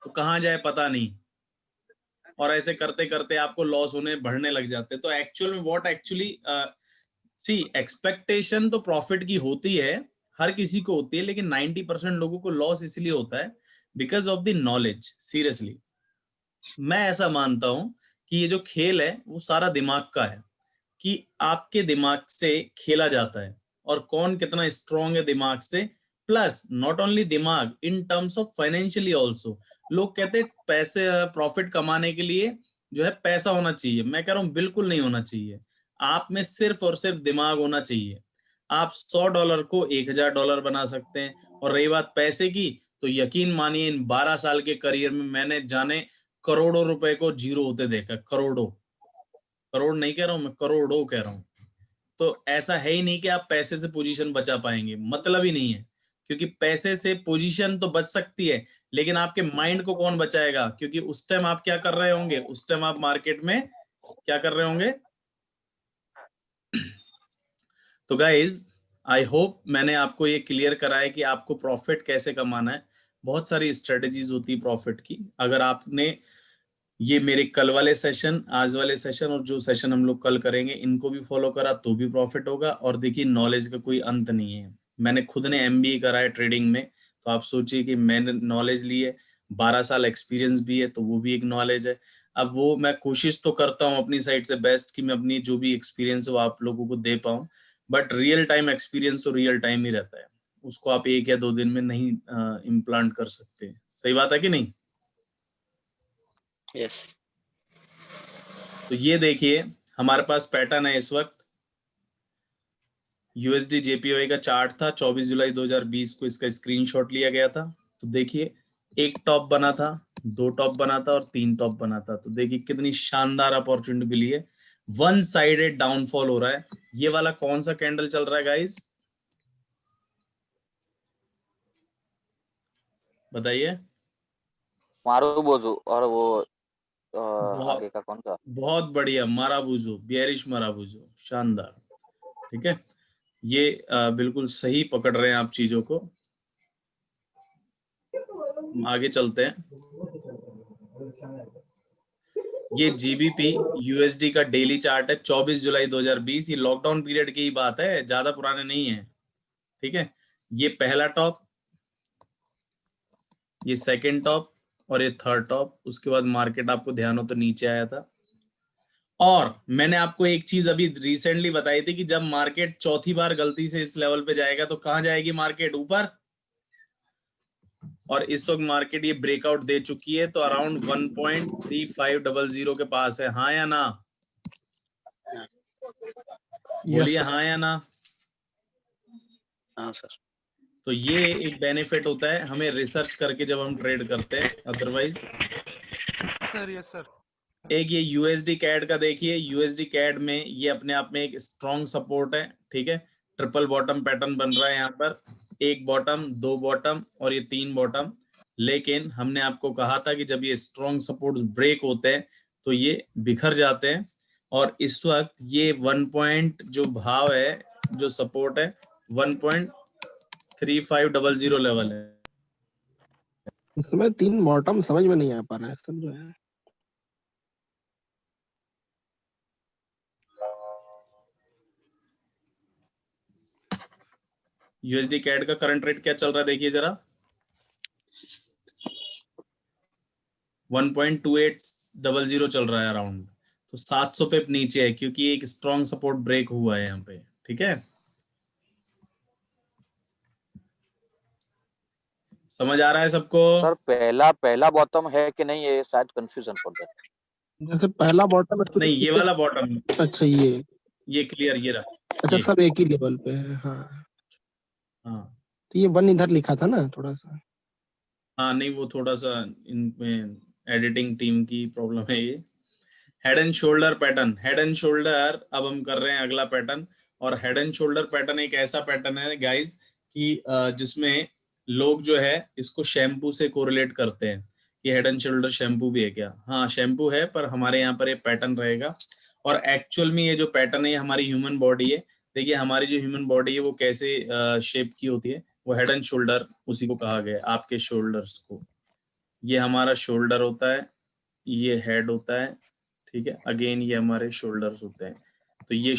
तो कहाँ जाए पता नहीं। और ऐसे करते करते आपको लॉस होने बढ़ने लग जाते। तो एक्चुअल में व्हाट एक्चुअली सी एक्सपेक्टेशन तो प्रॉफिट की होती है, हर किसी को होती है, लेकिन 90% लोगों को लॉस इसलिए होता है because of the knowledge. Seriously मैं ऐसा मानता हूं कि ये जो खेल है वो सारा दिमाग का है, कि आपके दिमाग से खेला जाता है और कौन कितना स्ट्रांग है दिमाग से। प्लस नॉट ओनली दिमाग, in terms of financially also. लोग कहते हैं पैसे प्रॉफिट कमाने के लिए जो है पैसा होना चाहिए, मैं कह रहा हूं बिल्कुल नहीं होना चाहिए। आप में सिर्फ और सिर्फ दिमाग होना चाहिए। आप $100 को $1000 बना सकते हैं। और रही बात पैसे की, तो यकीन मानिए इन 12 साल के करियर में मैंने जाने करोड़ों रुपए को जीरो होते देखा। करोड़ों, करोड़ नहीं कह रहा हूं मैं, करोड़ों कह रहा हूं। तो ऐसा है ही नहीं कि आप पैसे से पोजीशन बचा पाएंगे, मतलब ही नहीं है। क्योंकि पैसे से पोजीशन तो बच सकती है, लेकिन आपके माइंड को कौन बचाएगा? क्योंकि उस टाइम आप क्या कर रहे होंगे? उस टाइम आप मार्केट में क्या कर रहे होंगे? तो गाइज आई होप मैंने आपको ये क्लियर कराया कि आपको प्रॉफिट कैसे कमाना है। बहुत सारी स्ट्रेटेजीज होती है प्रॉफिट की। अगर आपने ये मेरे कल वाले सेशन, आज वाले सेशन और जो सेशन हम लोग कल करेंगे, इनको भी फॉलो करा तो भी प्रॉफिट होगा। और देखिए नॉलेज का कोई अंत नहीं है। मैंने खुद ने MBA करा है ट्रेडिंग में, तो आप सोचिए कि मैंने नॉलेज ली है, 12 साल एक्सपीरियंस भी है, तो वो भी एक नॉलेज है। अब वो मैं कोशिश तो करता हूँ अपनी साइड से बेस्ट कि मैं अपनी जो भी एक्सपीरियंस है वो आप लोगों को दे पाऊँ। बट रियल टाइम एक्सपीरियंस तो रियल टाइम ही रहता है, उसको आप 1 या 2 दिन में नहीं इम्प्लांट कर सकते। सही बात है कि नहीं? यस। तो ये देखिए हमारे पास पैटर्न है इस वक्त। USD JPY का चार्ट था, 24 जुलाई 2020 को इसका स्क्रीनशॉट लिया गया था। तो देखिए एक टॉप बना था, 2 टॉप बना था और 3 टॉप बना था। तो देखिए कितनी शानदार अपॉर्चुनिटी मिली है। वन साइडेड डाउनफॉल हो रहा है। ये वाला कौन सा कैंडल चल रहा है गाइस, बताइए? मारुबोजू और वो बहुत आगे का कौन सा? बहुत बढ़िया, माराबूजो, बियरिश माराबूजो, शानदार। ठीक है, ये बिल्कुल सही पकड़ रहे हैं आप चीजों को। आगे चलते हैं। ये GBP USD का डेली चार्ट है, 24 जुलाई 2020। ये लॉकडाउन पीरियड की ही बात है, ज्यादा पुराने नहीं है। ठीक है, ये पहला टॉप, ये सेकंड टॉप और ये थर्ड टॉप। उसके बाद मार्केट आपको ध्यान हो तो नीचे आया था। और मैंने आपको एक चीज अभी रिसेंटली बताई थी कि जब मार्केट चौथी बार गलती से इस लेवल पे जाएगा तो कहां जाएगी मार्केट? ऊपर। और इस वक्त मार्केट ये ब्रेकआउट दे चुकी है, तो अराउंड 1.3500 के पास है। हाँ या ना? बोलिए हाँ या ना। हाँ सर। तो ये एक बेनिफिट होता है हमें रिसर्च करके जब हम ट्रेड करते हैं। Otherwise sir yes sir. एक ये USD कैड का देखिए, USD कैड में ये अपने आप में एक स्ट्रॉन्ग सपोर्ट है। ठीक है, ट्रिपल बॉटम पैटर्न बन रहा है यहाँ पर, एक बॉटम, 2 बॉटम और ये 3 बॉटम। लेकिन हमने आपको कहा था कि जब ये स्ट्रॉन्ग सपोर्ट्स ब्रेक होते हैं तो ये बिखर जाते हैं। और इस वक्त ये 1 पॉइंट जो भाव है, जो सपोर्ट है, 1.3500 लेवल है। इसमें 3 बॉटम समझ में नहीं आ पा रहा है सब जो है। यूएसडी कैड का करंट रेट क्या चल रहा है देखिए जरा, 1.2800 चल रहा है अराउंड। तो 700 पे नीचे है क्योंकि एक स्ट्रॉन्ग सपोर्ट ब्रेक हुआ है यहाँ पे, ठीक है। समझ आ रहा है सबको? सर पहला बॉटम है कि नहीं, ये शायद कंफ्यूजन पड़ रहा है। जैसे पहला बॉटम है नहीं, ये वाला बॉटम, अच्छा ये क्लियर, ये रहा। अच्छा ये। सब एक ही लेवल पे है। हाँ हाँ तो ये 1 इधर लिखा था ना थोड़ा सा। हाँ, नहीं वो थोड़ा सा इनमें एडिटिंग टीम की प्रॉब्लम है ये। Head and shoulder pattern, head and shoulder अब हम कर रहे हैं अगला पैटर्न। और हेड एंड शोल्डर पैटर्न एक ऐसा पैटर्न है गाइस कि जिसमें लोग जो है इसको शैम्पू से कोरिलेट करते हैं कि हेड एंड शोल्डर शैम्पू भी है क्या। हाँ शैम्पू है, पर हमारे यहाँ पर ये पैटर्न रहेगा। और एक्चुअल में ये जो पैटर्न है ये हमारी ह्यूमन बॉडी है। देखिए हमारी जो ह्यूमन बॉडी है वो कैसे शेप की होती है, वो हेड एंड शोल्डर उसी को कहा गया है, आपके शोल्डर्स को। ये हमारा शोल्डर होता है, ये हेड होता है, ठीक है। अगेन ये हमारे शोल्डर्स होते हैं। तो ये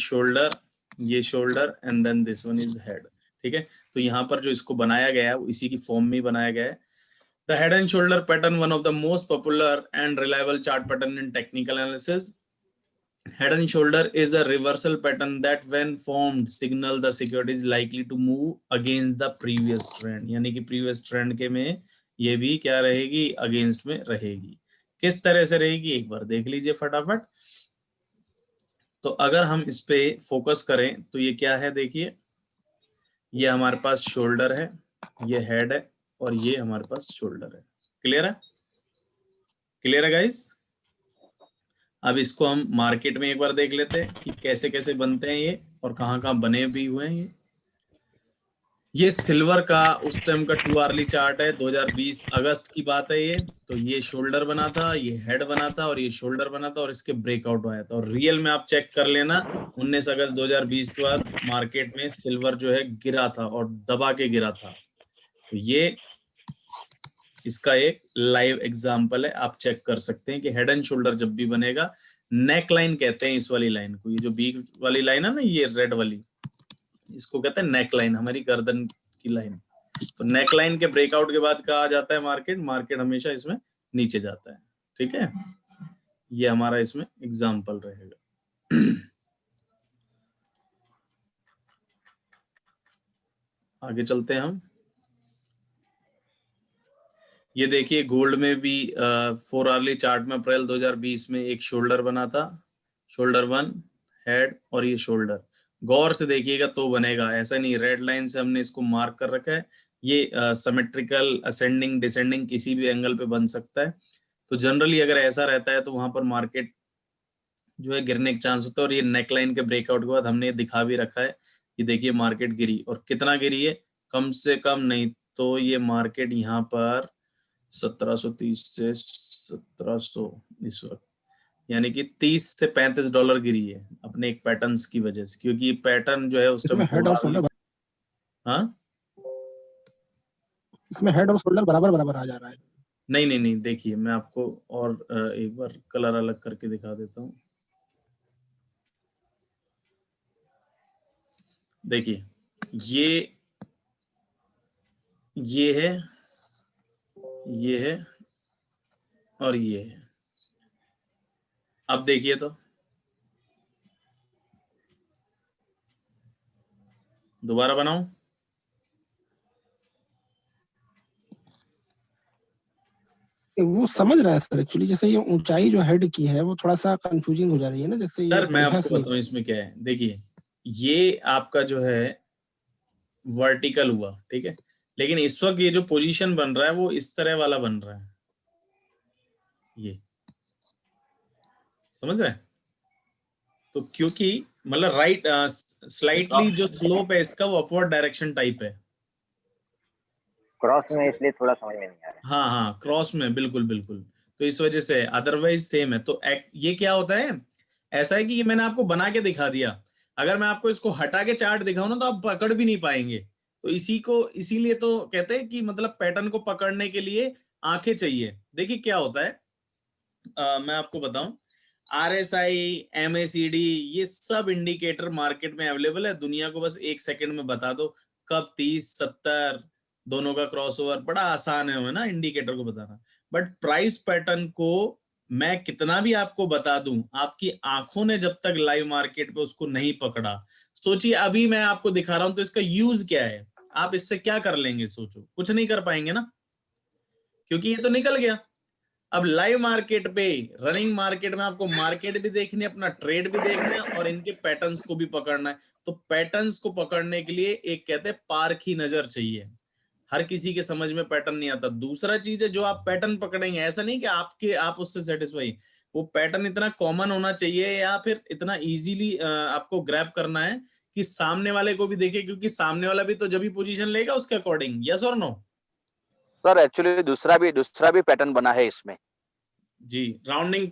shoulder and then this one is head, ठीक है। तो यहाँ पर जो इसको बनाया गया है वो इसी की फॉर्म में बनाया गया है। The head and shoulder pattern, one of the most popular and reliable chart pattern in technical analysis. Head and shoulder is a reversal pattern that when formed signal the security is likely to move against the previous trend। यानी कि previous trend के में ये भी क्या रहेगी, against में रहेगी। किस तरह से रहेगी एक बार देख लीजिए फटाफट। तो अगर हम इस पे फोकस करें तो ये क्या है देखिए, ये हमारे पास शोल्डर है, ये हेड है, और ये हमारे पास शोल्डर है। क्लियर है? क्लियर है गाइस? अब इसको हम मार्केट में एक बार देख लेते हैं कि कैसे कैसे बनते हैं ये और कहाँ कहाँ बने भी हुए हैं ये सिल्वर का उस टाइम का 2 आवर्ली चार्ट है, 2020 अगस्त की बात है ये। तो ये शोल्डर बना था, ये हेड बना था, और ये शोल्डर बना था, और इसके ब्रेकआउट आया था। और रियल में आप चेक कर लेना, 19 अगस्त 2020 के बाद मार्केट में सिल्वर जो है गिरा था और दबा के गिरा था। तो ये इसका एक लाइव एग्जांपल है, आप चेक कर सकते हैं कि हेड एंड शोल्डर जब भी बनेगा, नेक लाइन कहते हैं इस वाली लाइन को, ये जो बीच वाली लाइन है ना, ये रेड वाली, इसको कहते हैं नेक लाइन, हमारी गर्दन की लाइन। तो नेक लाइन के ब्रेकआउट के बाद कहा जाता है मार्केट हमेशा इसमें नीचे जाता है, ठीक है। ये हमारा इसमें एग्जांपल रहेगा। आगे चलते हैं हम। ये देखिए गोल्ड में भी 4 आवर्ली चार्ट में अप्रैल 2020 में एक शोल्डर बना था, शोल्डर 1, हेड, और ये शोल्डर। गौर से देखिएगा तो बनेगा, ऐसा नहीं रेड लाइन से हमने इसको मार्क कर रखा है। ये सिमेट्रिकल असेंडिंग डिसेंडिंग किसी भी एंगल पे बन सकता है। तो जनरली अगर ऐसा रहता है तो वहां पर मार्केट जो है गिरने के चांस होता है। और ये नेक लाइन के ब्रेकआउट के बाद हमने दिखा भी रखा है कि देखिए मार्केट गिरी, और कितना गिरी है, कम से कम नहीं तो ये मार्केट यहाँ पर 1730 से 1700 इस वक्त, यानी कि 30 से $35 गिरी है अपने एक पैटर्न्स की वजह से, क्योंकि ये पैटर्न जो है उस टाइम हेड और शोल्डर, हाँ इसमें हेड और शोल्डर बराबर बराबर आ जा रहा है। नहीं, देखिए मैं आपको और एक बार कलर अलग करके दिखा देता हूँ। देखिए ये है, ये है, और ये है। अब देखिए तो दोबारा बनाऊं? वो समझ रहा है सर, एक्चुअली जैसे ये ऊंचाई जो हेड की है वो थोड़ा सा कंफ्यूजिंग हो जा रही है ना, जैसे सर मैं आपको बताऊं इसमें क्या है। देखिए ये आपका जो है वर्टिकल हुआ, ठीक है, लेकिन इस वक्त ये जो पोजीशन बन रहा है वो इस तरह वाला बन रहा है, ये समझ रहे हैं? तो क्योंकि मतलब राइट स्लाइटली जो स्लोप है इसका वो अपवर्ड डायरेक्शन टाइप है, क्रॉस में, इसलिए थोड़ा समझ में नहीं आ रहा। हाँ क्रॉस में, बिल्कुल। तो इस वजह से, अदरवाइज सेम है। तो ये क्या होता है, ऐसा है कि ये मैंने आपको बना के दिखा दिया, अगर मैं आपको इसको हटा के चार्ट दिखाऊं ना तो आप पकड़ भी नहीं पाएंगे। तो इसीलिए तो कहते हैं कि मतलब पैटर्न को पकड़ने के लिए आंखें चाहिए। देखिए क्या होता है, मैं आपको बताऊं, RSI, MACD, ये सब इंडिकेटर मार्केट में अवेलेबल है। दुनिया को बस 1 सेकंड में बता दो कब 30, 70 दोनों का क्रॉसओवर, बड़ा आसान है ना इंडिकेटर को बताना। बट प्राइस पैटर्न को मैं कितना भी आपको बता दूं, आपकी आंखों ने जब तक लाइव मार्केट पे उसको नहीं पकड़ा, सोचिए अभी मैं आपको दिखा रहा हूं तो इसका यूज क्या है, आप इससे क्या कर लेंगे, सोचो, कुछ नहीं कर पाएंगे ना, क्योंकि ये तो निकल गया। अब लाइव मार्केट पे, रनिंग मार्केट में आपको मार्केट भी देखनी है, अपना ट्रेड भी देखना है और इनके पैटर्न्स को भी पकड़ना है। तो पैटर्न्स को पकड़ने के लिए एक कहते हैं पारखी नजर चाहिए, हर किसी के समझ में पैटर्न नहीं आता। दूसरा चीज है जो आप पैटर्न पकड़ेंगे, ऐसा नहीं कि आप उससे सेटिस्फाई, वो पैटर्न इतना कॉमन होना चाहिए या फिर इतना इजीली आपको ग्रैब करना है कि सामने वाले को भी देखे, क्योंकि सामने वाला भी तो जब ही पोजीशन लेगा उसके according. Yes or no? Sir actually दूसरा भी पैटर्न बना है इसमें जी, राउंडिंग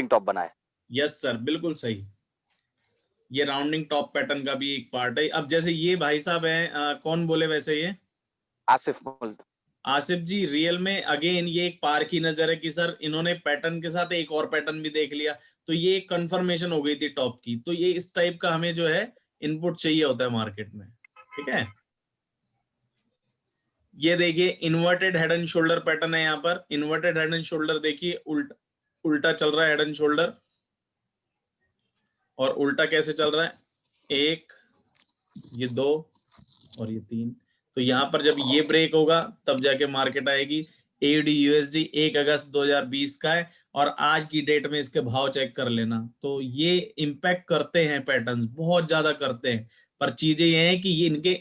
टॉप बना है। यस सर, बिल्कुल सही, ये राउंडिंग टॉप पैटर्न का भी एक पार्ट है। अब जैसे ये भाई साहब हैं, कौन बोले वैसे, ये आसिफ जी, रियल में अगेन ये एक पार की नजर है कि सर इन्होंने पैटर्न के साथ एक और पैटर्न भी देख लिया, तो ये एक कंफर्मेशन हो गई थी टॉप की। तो ये इस टाइप का हमें जो है इनपुट चाहिए होता है मार्केट में, ठीक है। ये देखिए inverted head and shoulder pattern है, यहाँ पर इन्वर्टेड हेड एंड शोल्डर देखिए, उल्टा चल रहा है हेड एंड शोल्डर, और उल्टा कैसे चल रहा है, 1, ये 2 और ये 3। तो यहाँ पर जब ये ब्रेक होगा तब जाके मार्केट आएगी। AUD USD 1 अगस्त 2020 का है और आज की डेट में इसके भाव चेक कर लेना। तो ये इम्पैक्ट करते हैं, पैटर्न्स बहुत ज्यादा करते हैं, पर चीजें ये हैं कि ये इनके,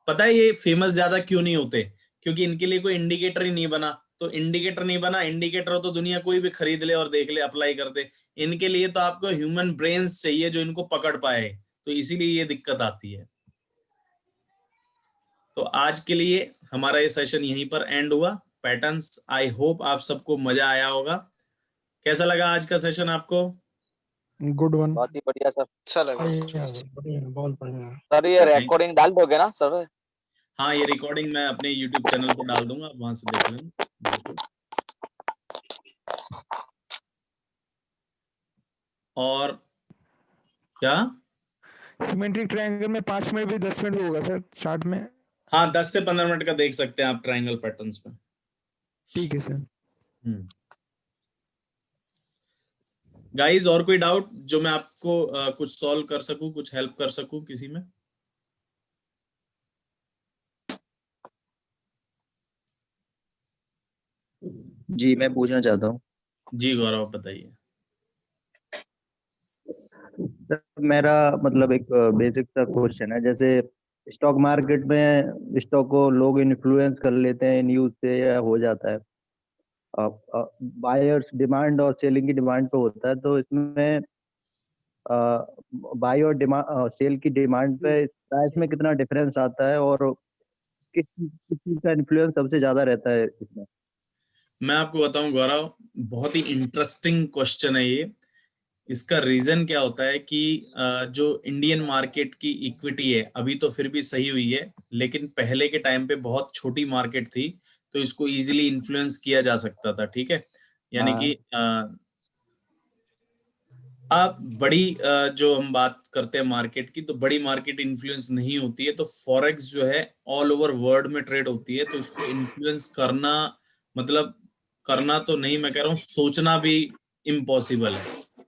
पता है ये फेमस ज्यादा क्यों नहीं होते, क्योंकि इनके लिए कोई इंडिकेटर ही नहीं बना। तो इंडिकेटर नहीं बना, इंडिकेटर हो तो दुनिया कोई भी खरीद ले और देख ले, अप्लाई कर दे। इनके लिए तो आपको ह्यूमन ब्रेन्स चाहिए जो इनको पकड़ पाए, तो इसीलिए ये दिक्कत आती है। तो आज के लिए हमारा ये सेशन यहीं पर एंड हुआ, पैटर्न्स। आई होप आप सबको मजा आया होगा। कैसा लगा आज का सेशन आपको? Good one. बहुत ही बढ़िया सर, अच्छा लगा बढ़िया, बहुत बढ़िया। सर ये रिकॉर्डिंग डाल दोगे ना सर? हाँ, ये रिकॉर्डिंग मैं अपने YouTube चैनल पर डाल दूंगा, आप वहां से देख लेना। और क्या सिमेट्रिक ट्रायंगल में 5 मिनट भी 10 मिनट भी होगा सर चार्ट में? हाँ, 10 से 15 मिनट का देख सकते हैं आप ट्रायंगल पैटर्न्स में। ठीक है सर। गाइस, और कोई डाउट जो मैं आपको कुछ सॉल्व कर सकूं, कुछ हेल्प कर सकूं किसी में? जी मैं पूछना चाहता हूँ। जी गौरव, बताइए। मेरा मतलब एक बेसिक सा क्वेश्चन है, जैसे स्टॉक मार्केट में स्टॉक को लोग इन्फ्लुएंस कर लेते हैं न्यूज से, या हो जाता है बायर्स डिमांड और सेलिंग की डिमांड पे होता है, तो इसमें बाय और डिमांड सेल की डिमांड पे प्राइस में कितना डिफरेंस आता है और किस चीज का इन्फ्लुएंस सबसे ज्यादा रहता है इसमें? मैं आपको बताऊं गौरव, बहुत ही इंटरेस्टिंग क्वेश्चन है ये। इसका रीजन क्या होता है कि जो इंडियन मार्केट की इक्विटी है अभी तो फिर भी सही हुई है, लेकिन पहले के टाइम पे बहुत छोटी मार्केट थी, तो इसको इजीली इन्फ्लुएंस किया जा सकता था, ठीक है। यानी कि आप बड़ी जो हम बात करते हैं मार्केट की, तो बड़ी मार्केट इन्फ्लुएंस नहीं होती है। तो फॉरेक्स जो है ऑल ओवर वर्ल्ड में ट्रेड होती है, तो उसको इन्फ्लुएंस करना, मतलब करना तो नहीं, मैं कह रहा हूँ सोचना भी इम्पॉसिबल है,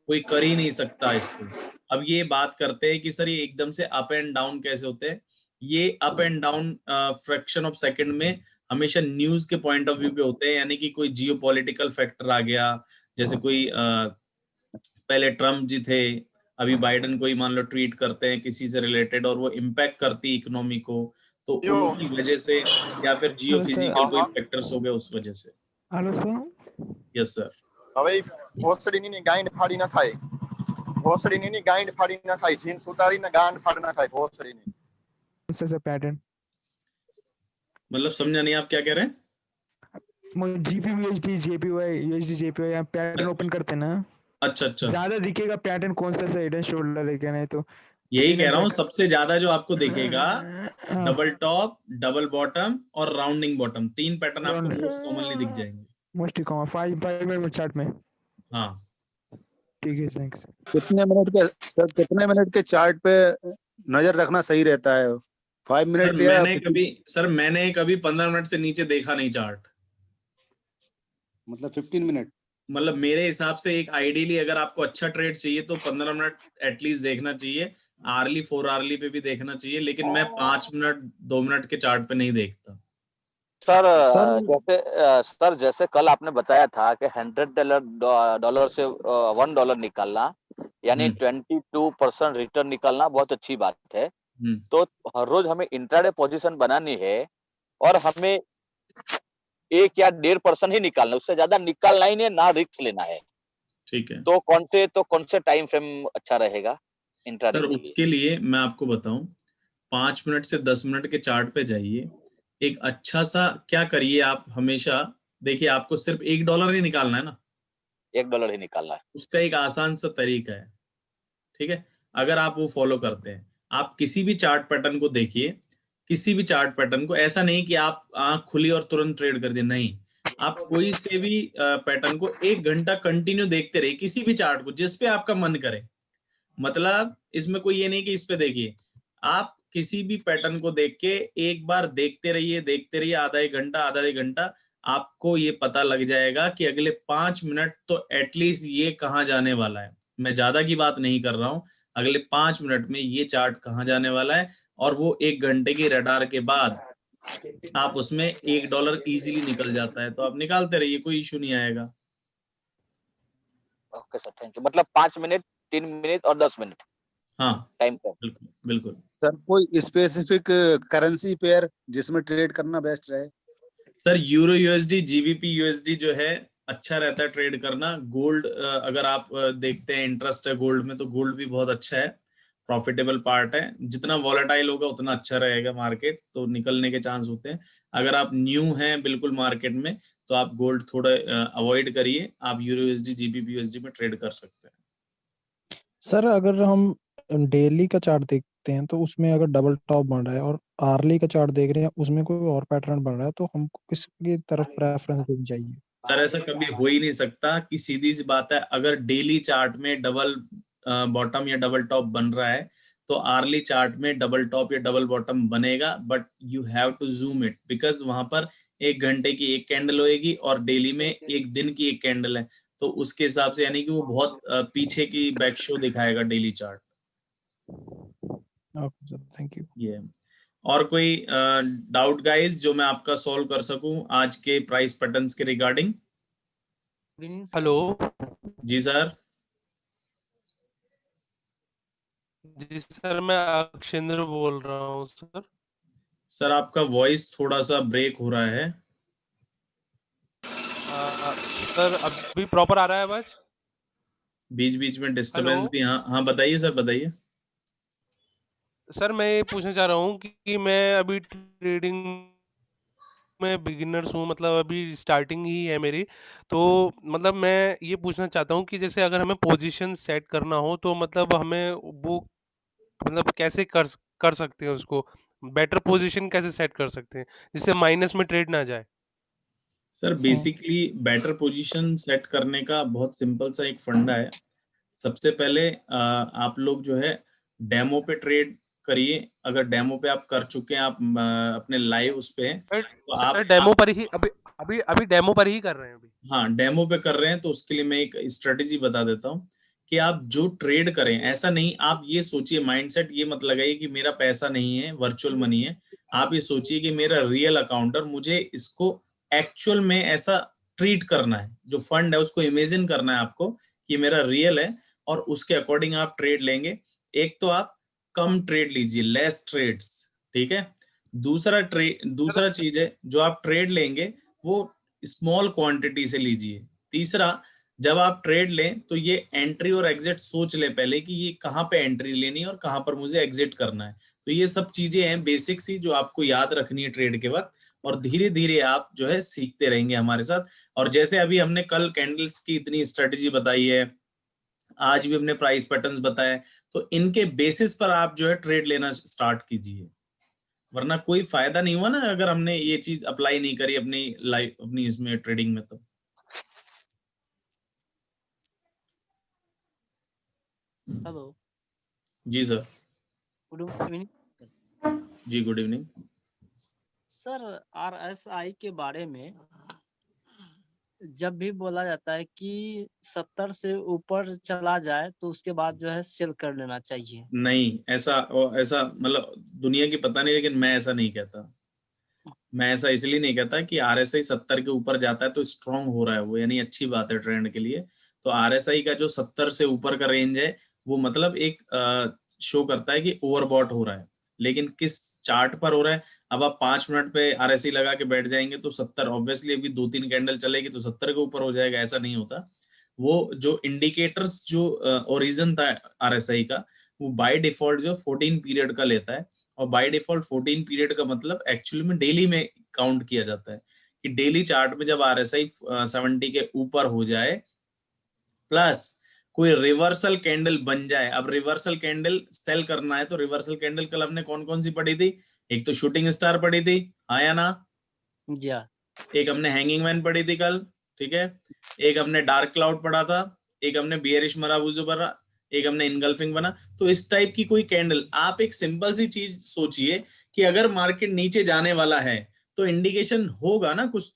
कोई कर ही नहीं सकता इसको। अब ये बात करते हैं कि सर ये एकदम से अप एंड डाउन कैसे होते हैं। ये up and down fraction of second में हमेशा न्यूज के पॉइंट ऑफ व्यू पे होते हैं, यानी कि कोई जियोपॉलिटिकल फैक्टर आ गया, जैसे कोई पहले ट्रम्प जी थे, अभी बाइडेन कोई मान लो ट्वीट करते हैं किसी से रिलेटेड और वो इम्पैक्ट करती इकोनॉमी को, तो उनकी वजह से, या फिर जियो फिजिकल कोई फैक्टर्स हो गए उस वजह से। Hello sir. Yes sir. હવે ભોસડીની ગાંઠ ફાડી ના થાય, ભોસડીની ગાંઠ ફાડી ના થાય, જીન સુતારીને ગાંઠ ફાડ ના થાય ભોસડીની। सर पैटर्न मतलब समझा नहीं, आप क्या कह रहे हैं? GP USD JPY USD JPY यहाँ पैटर्न ओपन करते हैं ना। अच्छा अच्छा, ज्यादा दिखेगा पैटर्न कौन सा हेड एंड शोल्डर है क्या? नहीं तो यही कह रहा हूँ, सबसे ज्यादा जो आपको दिखेगा डबल टॉप, डबल बॉटम और राउंडिंग बॉटम, 3 पैटर्न आपको मोस्ट कॉमनली दिख जाएंगे, मोस्ट कॉमन 5 मिनट चार्ट में। हाँ ठीक है, थैंक्स। कितने मिनट के चार्ट पे नजर रखना सही रहता है? 5 सर मिनट या मैंने कभी 15 मिनट से नीचे देखा नहीं चार्ट। मतलब 15 मिनट। मतलब मेरे हिसाब से एक आइडियली अगर आपको अच्छा ट्रेड चाहिए तो 15 मिनट एटलीस्ट देखना चाहिए, आर्ली 4 आर्ली पे भी देखना चाहिए, लेकिन मैं 5 मिनट 2 मिनट के चार्ट पे नहीं देखता। सर जैसे कल आपने बताया था कि $100 से $1 निकालना यानी 22% रिटर्न निकालना बहुत अच्छी बात है। तो हर रोज हमें इंट्राडे पोजीशन बनानी है और हमें 1 या 1.5% ही निकालना, उससे ज्यादा निकालना ही नहीं, ना रिस्क लेना है। ठीक है, तो कौन से टाइम फ्रेम अच्छा रहेगा इंट्राडे सर के लिए? उसके लिए मैं आपको बताऊं, 5 मिनट से 10 मिनट के चार्ट पे जाइए। एक अच्छा सा क्या करिए आप, हमेशा देखिए आपको सिर्फ $1 ही निकालना है ना, $1 ही निकालना है। उसका एक आसान सा तरीका है, ठीक है। अगर आप वो फॉलो करते हैं, आप किसी भी चार्ट पैटर्न को देखिए, किसी भी चार्ट पैटर्न को, ऐसा नहीं कि आप आंख खुली और तुरंत ट्रेड कर दिए, नहीं। आप कोई से भी पैटर्न को 1 घंटा कंटिन्यू देखते रहिए, किसी भी चार्ट को जिस पे आपका मन करे। मतलब इसमें कोई ये नहीं कि इस पे देखिए, आप किसी भी पैटर्न को देख के एक बार देखते रहिए आधा एक घंटा, आधा एक घंटा, आपको ये पता लग जाएगा कि अगले 5 मिनट तो एटलीस्ट ये कहाँ जाने वाला है। मैं ज्यादा की बात नहीं कर रहा हूं, अगले 5 मिनट में ये चार्ट कहाँ जाने वाला है, और वो 1 घंटे की रडार के बाद आप उसमें $1 इजीली निकल जाता है, तो आप निकालते रहिए, कोई इशू नहीं आएगा। Okay sir, thank you. मतलब 5 मिनट, 3 मिनट और 10 मिनट हाँ टाइम फ्रेम। बिल्कुल बिल्कुल। सर कोई स्पेसिफिक करेंसी पेयर जिसमें ट्रेड करना बेस्ट रहे? Sir euro USD, GBP USD जो है अच्छा रहता है ट्रेड करना। गोल्ड अगर आप देखते हैं, इंटरेस्ट है गोल्ड में, तो गोल्ड भी बहुत अच्छा है, प्रॉफिटेबल पार्ट है। जितना वॉलेटाइल होगा उतना अच्छा रहेगा मार्केट, तो निकलने के चांस होते हैं। अगर आप न्यू हैं बिल्कुल मार्केट में, तो आप गोल्ड थोड़ा अवॉइड करिए, आप यूरो यूएसडी, जीबीपी यूएसडी में ट्रेड कर सकते हैं। सर अगर हम डेली का चार्ट देखते हैं तो उसमें अगर डबल टॉप बन रहा है और आर्ली का चार्ट देख रहे हैं उसमें कोई और पैटर्न बन रहा है, तो हमको किसकी तरफ प्रेफरेंस देनी चाहिए? सर ऐसा कभी हो ही नहीं सकता कि सीधी सी बात है, अगर डेली चार्ट में डबल बॉटम या डबल टॉप बन रहा है, तो आर्ली चार्ट में डबल टॉप या डबल बॉटम बनेगा, but you have to zoom it, because वहां पर 1 घंटे की एक कैंडल होएगी और डेली में 1 दिन की एक कैंडल है, तो उसके हिसाब से यानी कि वो बहुत पीछे की बैक शो दिखाएगा daily chart. Okay sir, thank you. ये और कोई डाउट गाइस जो मैं आपका सॉल्व कर सकूं आज के प्राइस पैटर्न्स के रिगार्डिंग? हेलो जी सर। जी सर, मैं अक्षेंद्र बोल रहा हूँ सर। सर आपका वॉइस थोड़ा सा ब्रेक हो रहा है। सर अभी प्रॉपर आ रहा है आवाज? बीच बीच में डिस्टरबेंस हेलो भी। हाँ हाँ बताइए सर, बताइए। सर, मैं ये पूछना चाह रहा हूँ कि मैं अभी ट्रेडिंग में बिगिनर्स हूँ, मतलब अभी स्टार्टिंग ही है मेरी। तो मतलब मैं ये पूछना चाहता हूँ कि जैसे अगर हमें पोजीशन सेट करना हो तो मतलब हमें वो मतलब कैसे कर सकते हैं उसको, बेटर पोजीशन कैसे सेट कर सकते हैं जिससे माइनस में ट्रेड ना जाए? Sir basically better position set करने का बहुत सिंपल सा एक फंडा है। सबसे पहले आप लोग जो है डेमो पे ट्रेड करिए। अगर डेमो पे आप कर चुके हैं, आप अपने लाइव उस पे हैं, तो सर आप डेमो पर ही अभी अभी अभी डेमो पर ही कर रहे हैं अभी। हाँ डेमो पे कर रहे हैं, तो उसके लिए मैं एक स्ट्रेटेजी बता देता हूँ कि आप जो ट्रेड करें, ऐसा नहीं आप ये सोचिए, माइंडसेट ये मत लगाइए कि मेरा पैसा नहीं है, वर्चुअल मनी है। आप ये सोचिए कि मेरा रियल अकाउंट और मुझे इसको एक्चुअल में ऐसा ट्रीट करना है, जो फंड है उसको इमेजिन करना है आपको कि मेरा रियल है, और उसके अकॉर्डिंग आप ट्रेड लेंगे। एक तो आप कम ट्रेड लीजिए, लेस ट्रेड्स, ठीक है। दूसरा चीज है, जो आप ट्रेड लेंगे वो स्मॉल क्वांटिटी से लीजिए। तीसरा, जब आप ट्रेड लें तो ये एंट्री और एग्जिट सोच ले पहले कि ये कहाँ पे एंट्री लेनी है और कहाँ पर मुझे एग्जिट करना है। तो ये सब चीजें हैं बेसिक सी, जो आपको याद रखनी है ट्रेड के वक्त, और धीरे धीरे आप जो है सीखते रहेंगे हमारे साथ। और जैसे अभी हमने कल कैंडल्स की इतनी स्ट्रेटेजी बताई है, आज भी हमने प्राइस पैटर्न्स बताए, तो इनके बेसिस पर आप जो है ट्रेड लेना स्टार्ट कीजिए, वरना कोई फायदा नहीं हुआ ना अगर हमने ये चीज अप्लाई नहीं करी अपनी लाइफ, अपनी इसमें ट्रेडिंग में। तो हेलो, जी सर। Good evening. जी गुड इवनिंग सर। RSI के बारे में जब भी बोला जाता है कि 70 से ऊपर चला जाए तो उसके बाद जो है सेल कर लेना चाहिए। नहीं, ऐसा मतलब दुनिया की पता नहीं, लेकिन मैं ऐसा नहीं कहता। मैं ऐसा इसलिए नहीं कहता कि RSI 70 के ऊपर जाता है तो स्ट्रांग हो रहा है वो, यानी अच्छी बात है ट्रेंड के लिए। तो RSI का जो 70 से ऊपर का रेंज है वो मतलब एक शो करता है कि ओवरबॉट हो रहा है। लेकिन किस चार्ट पर हो रहा है, अब आप 5 मिनट पे RSI लगा के बैठ जाएंगे तो 70 ऑब्वियसली अभी 2-3 कैंडल चलेगी तो 70 के ऊपर हो जाएगा, ऐसा नहीं होता। वो जो इंडिकेटर्स जो ओरिजिन था RSI का, वो बाय डिफॉल्ट जो 14 पीरियड का लेता है। और बाय डिफॉल्ट 14 पीरियड का मतलब एक्चुअली में डेली में काउंट किया जाता है कि डेली चार्ट में जब RSI 70 के ऊपर हो जाए प्लस कोई रिवर्सल कैंडल बन जाए। अब रिवर्सल कैंडल सेल करना है तो रिवर्सल कैंडल कल हमने कौन कौन सी पढ़ी थी? एक तो शूटिंग स्टार पढ़ी थी, आया ना? जी हाँ। एक हमने हैंगिंग मैन पढ़ी थी कल, ठीक है। एक हमने डार्क क्लाउड पढ़ा था, एक हमने बियरिश मराबूजो पढ़ा, एक हमने इनगल्फिंग बना। तो इस टाइप की कोई कैंडल, आप एक सिंपल सी चीज सोचिए कि अगर मार्केट नीचे जाने वाला है तो इंडिकेशन होगा ना, कुछ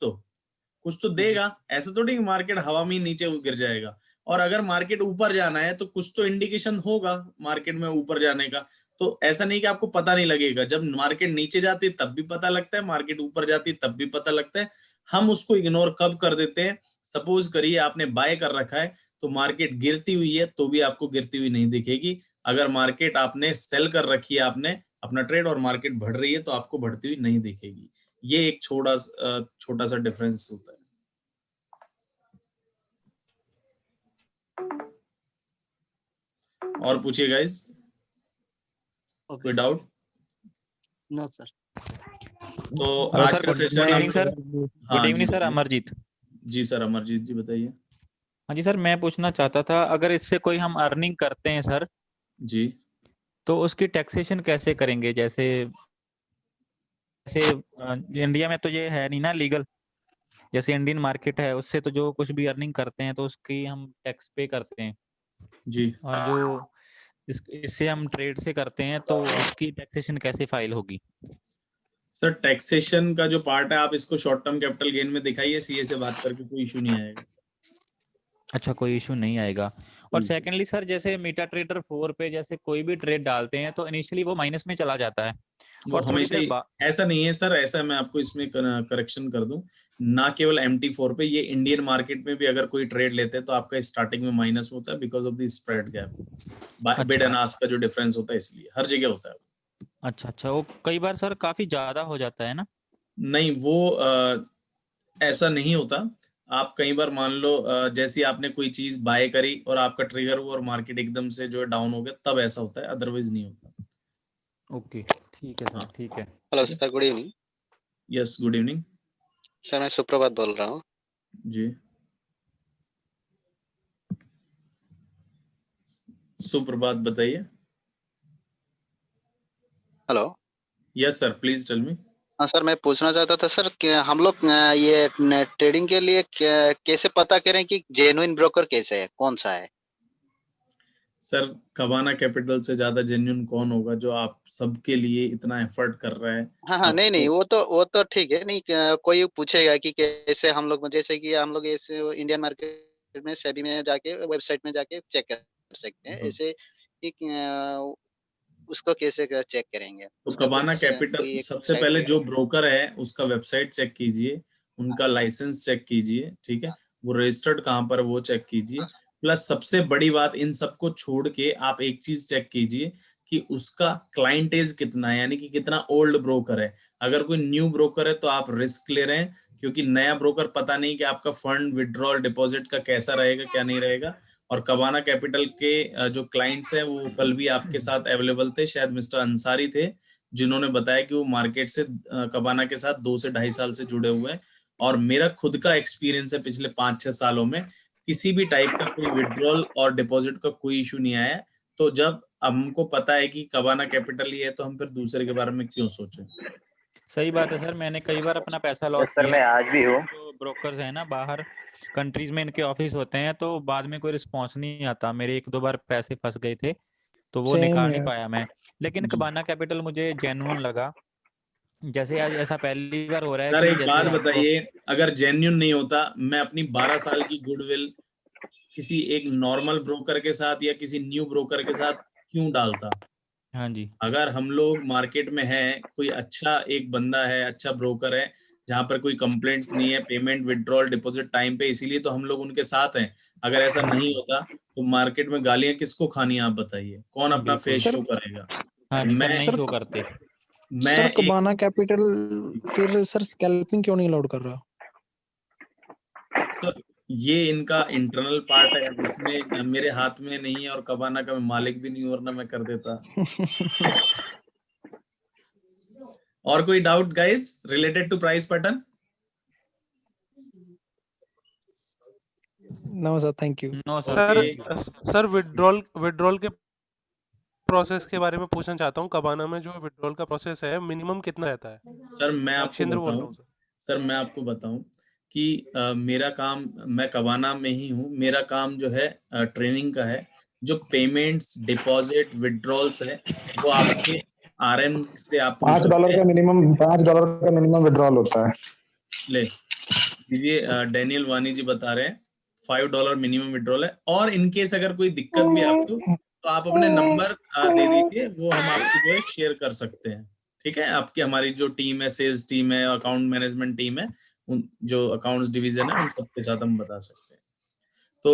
तो देगा। ऐसा थोड़ी कि मार्केट हवा में नीचे गिर जाएगा। और अगर मार्केट ऊपर जाना है तो कुछ तो इंडिकेशन होगा मार्केट में ऊपर जाने का। तो ऐसा नहीं कि आपको पता नहीं लगेगा, जब मार्केट नीचे जाती है तब भी पता लगता है, मार्केट ऊपर जाती है तब भी पता लगता है। हम उसको इग्नोर कब कर देते हैं? सपोज करिए आपने बाय कर रखा है तो मार्केट गिरती हुई है तो भी आपको गिरती हुई नहीं दिखेगी। अगर मार्केट आपने सेल कर रखी है, आपने अपना ट्रेड, और मार्केट बढ़ रही है तो आपको बढ़ती हुई नहीं दिखेगी। ये एक छोटा सा डिफरेंस होता है। और पूछिए गाइस, कोई डाउट? No sir. तो आज सर का गुड सेशन इवनिंग सर। हाँ गुड जी इवनिंग सर, बताइए। अमरजीत। जी सर अमरजीत जी बताइए। हाँ जी सर, मैं पूछना चाहता था, अगर इससे कोई हम अर्निंग करते हैं सर जी तो उसकी टैक्सेशन कैसे करेंगे? जैसे इंडिया में तो ये है नहीं ना लीगल, जैसे इंडियन मार्केट है उससे तो जो कुछ भी अर्निंग करते हैं तो उसकी हम टैक्स पे करते हैं। जी और जो इससे हम ट्रेड से करते हैं तो उसकी टैक्सेशन कैसे फाइल होगी? सर टैक्सेशन का जो पार्ट है आप इसको शॉर्ट टर्म कैपिटल गेन में दिखाइए, सीए से बात करके कोई इशू नहीं आएगा। अच्छा, कोई इशू नहीं आएगा। और सेकेंडली सर, जैसे मीटा ट्रेडर 4 पे जैसे कोई भी ट्रेड डालते हैं तो इनिशियली वो माइनस में चला जाता है वो और थोड़ी हमेशा देर ही ऐसा नहीं है सर, ऐसा मैं आपको इसमें करेक्शन कर दूं, ना केवल MT4 पे, ये इंडियन मार्केट में भी अगर कोई ट्रेड लेते हैं तो आपका स्टार्टिंग में माइनस होता है because of the spread gap, bid and ask का जो डिफरेंस होता है, इसलिए हर जगह होता है। अच्छा, वो कई बार सर काफी ज्यादा हो जाता है ना? नहीं, वो ऐसा नहीं होता। आप कई बार मान लो जैसी आपने कोई चीज बाय करी और आपका ट्रिगर हुआ और मार्केट एकदम से जो है डाउन हो गया, तब ऐसा होता है, अदरवाइज नहीं होता। ओके, ठीक है सर, ठीक है। Hello sir, good evening. Yes good evening sir, मैं सुप्रभात बोल रहा हूँ। जी सुप्रभात, बताइए। Hello. Yes sir, please tell me. हाँ सर, मैं पूछना चाहता था सर कि हम लोग ये ट्रेडिंग के लिए कैसे पता करें कि जेन्युइन ब्रोकर कैसे है, कौन सा है? सर कबाना कैपिटल से ज्यादा जेन्युइन कौन होगा जो आप सबके लिए इतना एफर्ट कर रहा है? हाँ, नहीं, वो तो ठीक है। नहीं, कोई पूछेगा कि कैसे हम लोग, जैसे कि हम लोग ऐसे इंडियन मार्केट में सेबी में जाके, वेबसाइट में जाके चेक कर सकते हैं, ऐसे कि उसको कैसे चेक करेंगे? तो उसका कबाना कुछ कैपिटल कोई एक सबसे साइट पहले जो वगैरह? ब्रोकर है उसका वेबसाइट चेक कीजिए, उनका लाइसेंस चेक कीजिए, ठीक है, वो रजिस्टर्ड कहाँ पर वो चेक कीजिए। प्लस सबसे बड़ी बात, इन सबको छोड़ के आप एक चीज चेक कीजिए कि उसका क्लाइंटेज कितना है, यानी कि कितना ओल्ड ब्रोकर है। अगर कोई न्यू ब्रोकर है तो आप रिस्क ले रहे हैं, क्योंकि नया ब्रोकर पता नहीं कि आपका फंड विड्रॉल डिपॉजिट का कैसा रहेगा क्या नहीं रहेगा। और कबाना कैपिटल के जो क्लाइंट्स हैं वो कल भी आपके साथ अवेलेबल थे, शायद मिस्टर अंसारी थे, जिन्होंने बताया कि वो मार्केट से कबाना के साथ 2 से 2.5 साल से जुड़े हुए हैं। और मेरा खुद का एक्सपीरियंस है पिछले 5-6 सालों में किसी भी टाइप का कोई विड्रॉल और डिपॉजिट का कोई इशू नहीं आया। तो जब हमको पता है कि कबाना कैपिटल ही है तो हम फिर दूसरे के बारे में क्यों सोचें? सही बात है सर, मैंने कई बार अपना पैसा लॉस सर मैं आज भी हूँ। जो ब्रोकर्स है ना बाहर कंट्रीज में, इनके ऑफिस होते हैं तो बाद में कोई रिस्पॉन्स नहीं आता। मेरे 1-2 बार पैसे फंस गए थे तो वो Same निकाल नहीं यार। पाया मैं। लेकिन कबाना कैपिटल मुझे जेन्युइन लगा। जैसे आज ऐसा पहली बार हो रहा है सर कि एक बात जैसे हमको बताइए, अगर जेन्युइन नहीं होता, मैं अपनी 12 साल की गुडविल किसी एक नॉर्मल ब्रोकर के साथ या किसी न्यू ब्रोकर के साथ क्यों डालता? हाँ जी, अगर हम लोग मार्केट में हैं, कोई अच्छा एक बंदा है, अच्छा ब्रोकर है, जहां पर कोई कंप्लेंट्स नहीं है, पेमेंट विड्रॉल डिपॉजिट टाइम पे, इसीलिए तो हम लोग उनके साथ हैं। अगर ऐसा नहीं होता तो मार्केट में गालियां किसको खानी, आप बताइए, कौन अपना बिल्कुल। फेस सर शो करेगा? हाँ जी सर, मैं नहीं शो करते। मैं सर एक कबाना कैपिटल फिर सर स्कैल्पिंग क्यों नहीं अलाउड कर रहा? सर ये इनका इंटरनल पार्ट है, इसमें मेरे हाथ में नहीं है, और कबाना का मैं मालिक भी नहीं हूं, वरना मैं कर देता। और कोई doubt guys related to price pattern? No sir, thank you. No sir sir. Sir withdrawal के प्रोसेस के बारे में पूछना चाहता हूँ। कबाना में जो विड्रॉल का प्रोसेस है मिनिमम कितना रहता है? सर मैं आपको अक्षेंद्र बोल रहा बताऊं, हूँ सर। सर मैं आपको बताऊं कि मेरा काम, मैं कबाना में ही हूं, मेरा काम जो है ट्रेनिंग का है। जो पेमेंट्स, डिपॉजिट, विड्रॉल्स है, वो आपके आरएम से आप पूछ सकते $5 हैं। का मिनिमम विड्रॉल होता है। ले दीजिए, डेनियल वानी जी बता रहे हैं $5 मिनिमम विड्रॉल है। और इनकेस अगर कोई दिक्कत भी आपको, तो आप अपने नंबर दे दीजिए, वो हम आपको जो है शेयर कर सकते हैं। ठीक है, आपकी हमारी जो टीम है, सेल्स टीम है, अकाउंट मैनेजमेंट टीम है, उन जो अकाउंट्स डिवीजन है, उन सबके साथ हम बता सकते हैं। तो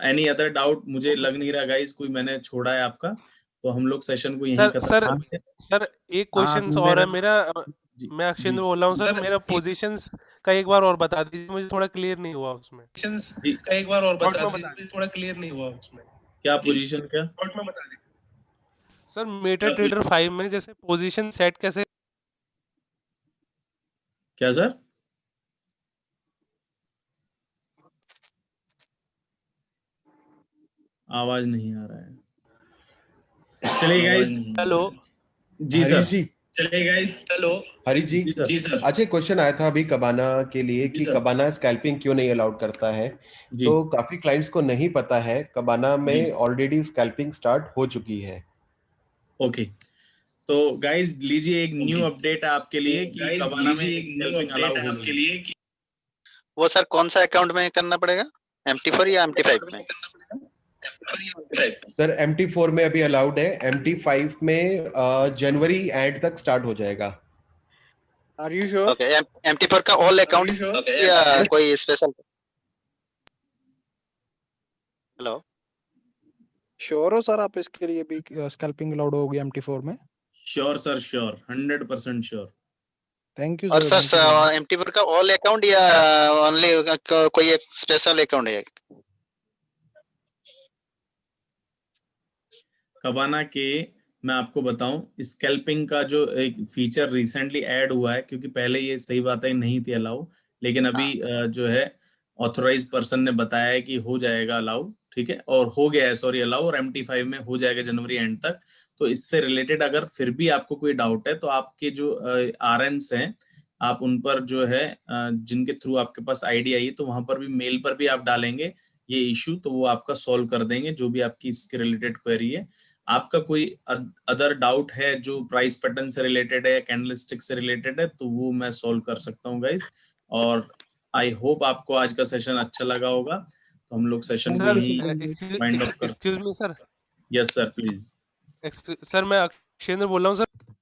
एनी अदर डाउट? मुझे लग नहीं रहा गाइस कोई मैंने छोड़ा है आपका, तो हम लोग सेशन को यहीं सर खत्म सर करते हैं। सर एक हाँ क्वेश्चन और मेरा है मेरा। जी मैं अक्षेंद्र बोल रहा हूँ सर। मेरा पोजीशंस का एक बार और बता दीजिए, मुझे थोड़ा क्लियर नहीं हुआ उसमें। जी एक बार और बता दीजिए, मुझे थोड़ा क्लियर नहीं हुआ उसमें। क्या पोजीशन, क्या में बता दीजिए सर। मेटा ट्रेडर 5 में जैसे पोजीशन सेट कैसे? क्या सर? आवाज नहीं आ रहा है। चलिए गाइस। हेलो जी सर। हरीश जी, चलिए गाइस। हेलो हरीश जी, जी सर। अच्छा, क्वेश्चन आया था अभी कबाना के लिए जी कि सर। कबाना स्कैल्पिंग क्यों नहीं अलाउड करता है। जी तो काफी क्लाइंट्स को नहीं पता है कबाना जी में ऑलरेडी स्कैल्पिंग स्टार्ट हो चुकी है। ओके। तो गाइस लीजिए, एक न्यू अपडेट है आपके लिए कि गाइस कबाना में लीजिए एक न्यू स्कैल्पिंग अपडेट अलाउ है हो आपके गई। लिए कि वो सर कौन सा अकाउंट में करना पड़ेगा, MT4 या MT5 में? सर MT4 में अभी अलाउड है, MT5 में जनवरी एंड तक स्टार्ट हो जाएगा। Are you sure? Okay, MT4 का ऑल अकाउंट या कोई स्पेशल? हेलो, श्योर हो सर आप इसके लिए भी स्कैल्पिंग अलाउड होगी MT4 में? Sure sir, sure, 100% sure. Thank you और सर, सर MT4 का ऑल अकाउंट या ओनली कोई एक स्पेशल अकाउंट है? कबाना के मैं आपको बताऊं, स्कैल्पिंग का जो एक फीचर रिसेंटली ऐड हुआ है, क्योंकि पहले ये सही बात है नहीं थी अलाउ, लेकिन अभी जो है ऑथोराइज पर्सन ने बताया है कि हो जाएगा अलाउ। ठीक है, और हो गया है, सॉरी, अलाउ, और MT5 में हो जाएगा जनवरी एंड तक। तो इससे रिलेटेड अगर फिर भी आपको कोई डाउट है, तो आपके जो RMs हैं, आप उन पर जो है जिनके थ्रू आपके पास आईडी आई है, तो वहां पर भी, मेल पर भी आप डालेंगे ये इशू, तो वो आपका सॉल्व कर देंगे, जो भी आपकी इसके रिलेटेड क्वेरी है। आपका कोई अदर डाउट है जो प्राइस पैटर्न से रिलेटेड है या कैंडलस्टिक से रिलेटेड है, तो वो मैं सॉल्व कर सकता हूँ गाइस। और आई होप आपको आज का सेशन अच्छा लगा होगा। तो हम लोग सेशन को सर यही वाइंड अप कर। Excuse me sir. Yes sir, please. Sir मैं अक्षेंद्र बोल रहा हूँ sir.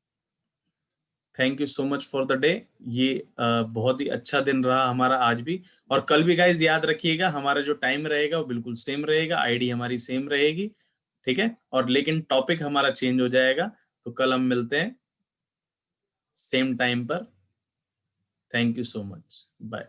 Thank you so much for the day. ये बहुत ही अच्छा दिन रहा हमारा आज भी, और कल भी गाइज याद रखिएगा, हमारा जो टाइम रहेगा वो बिल्कुल सेम रहेगा, आईडी हमारी सेम रहेगी। ठीक है, और लेकिन टॉपिक हमारा चेंज हो जाएगा। तो कल हम मिलते हैं सेम टाइम पर। Thank you so much, bye.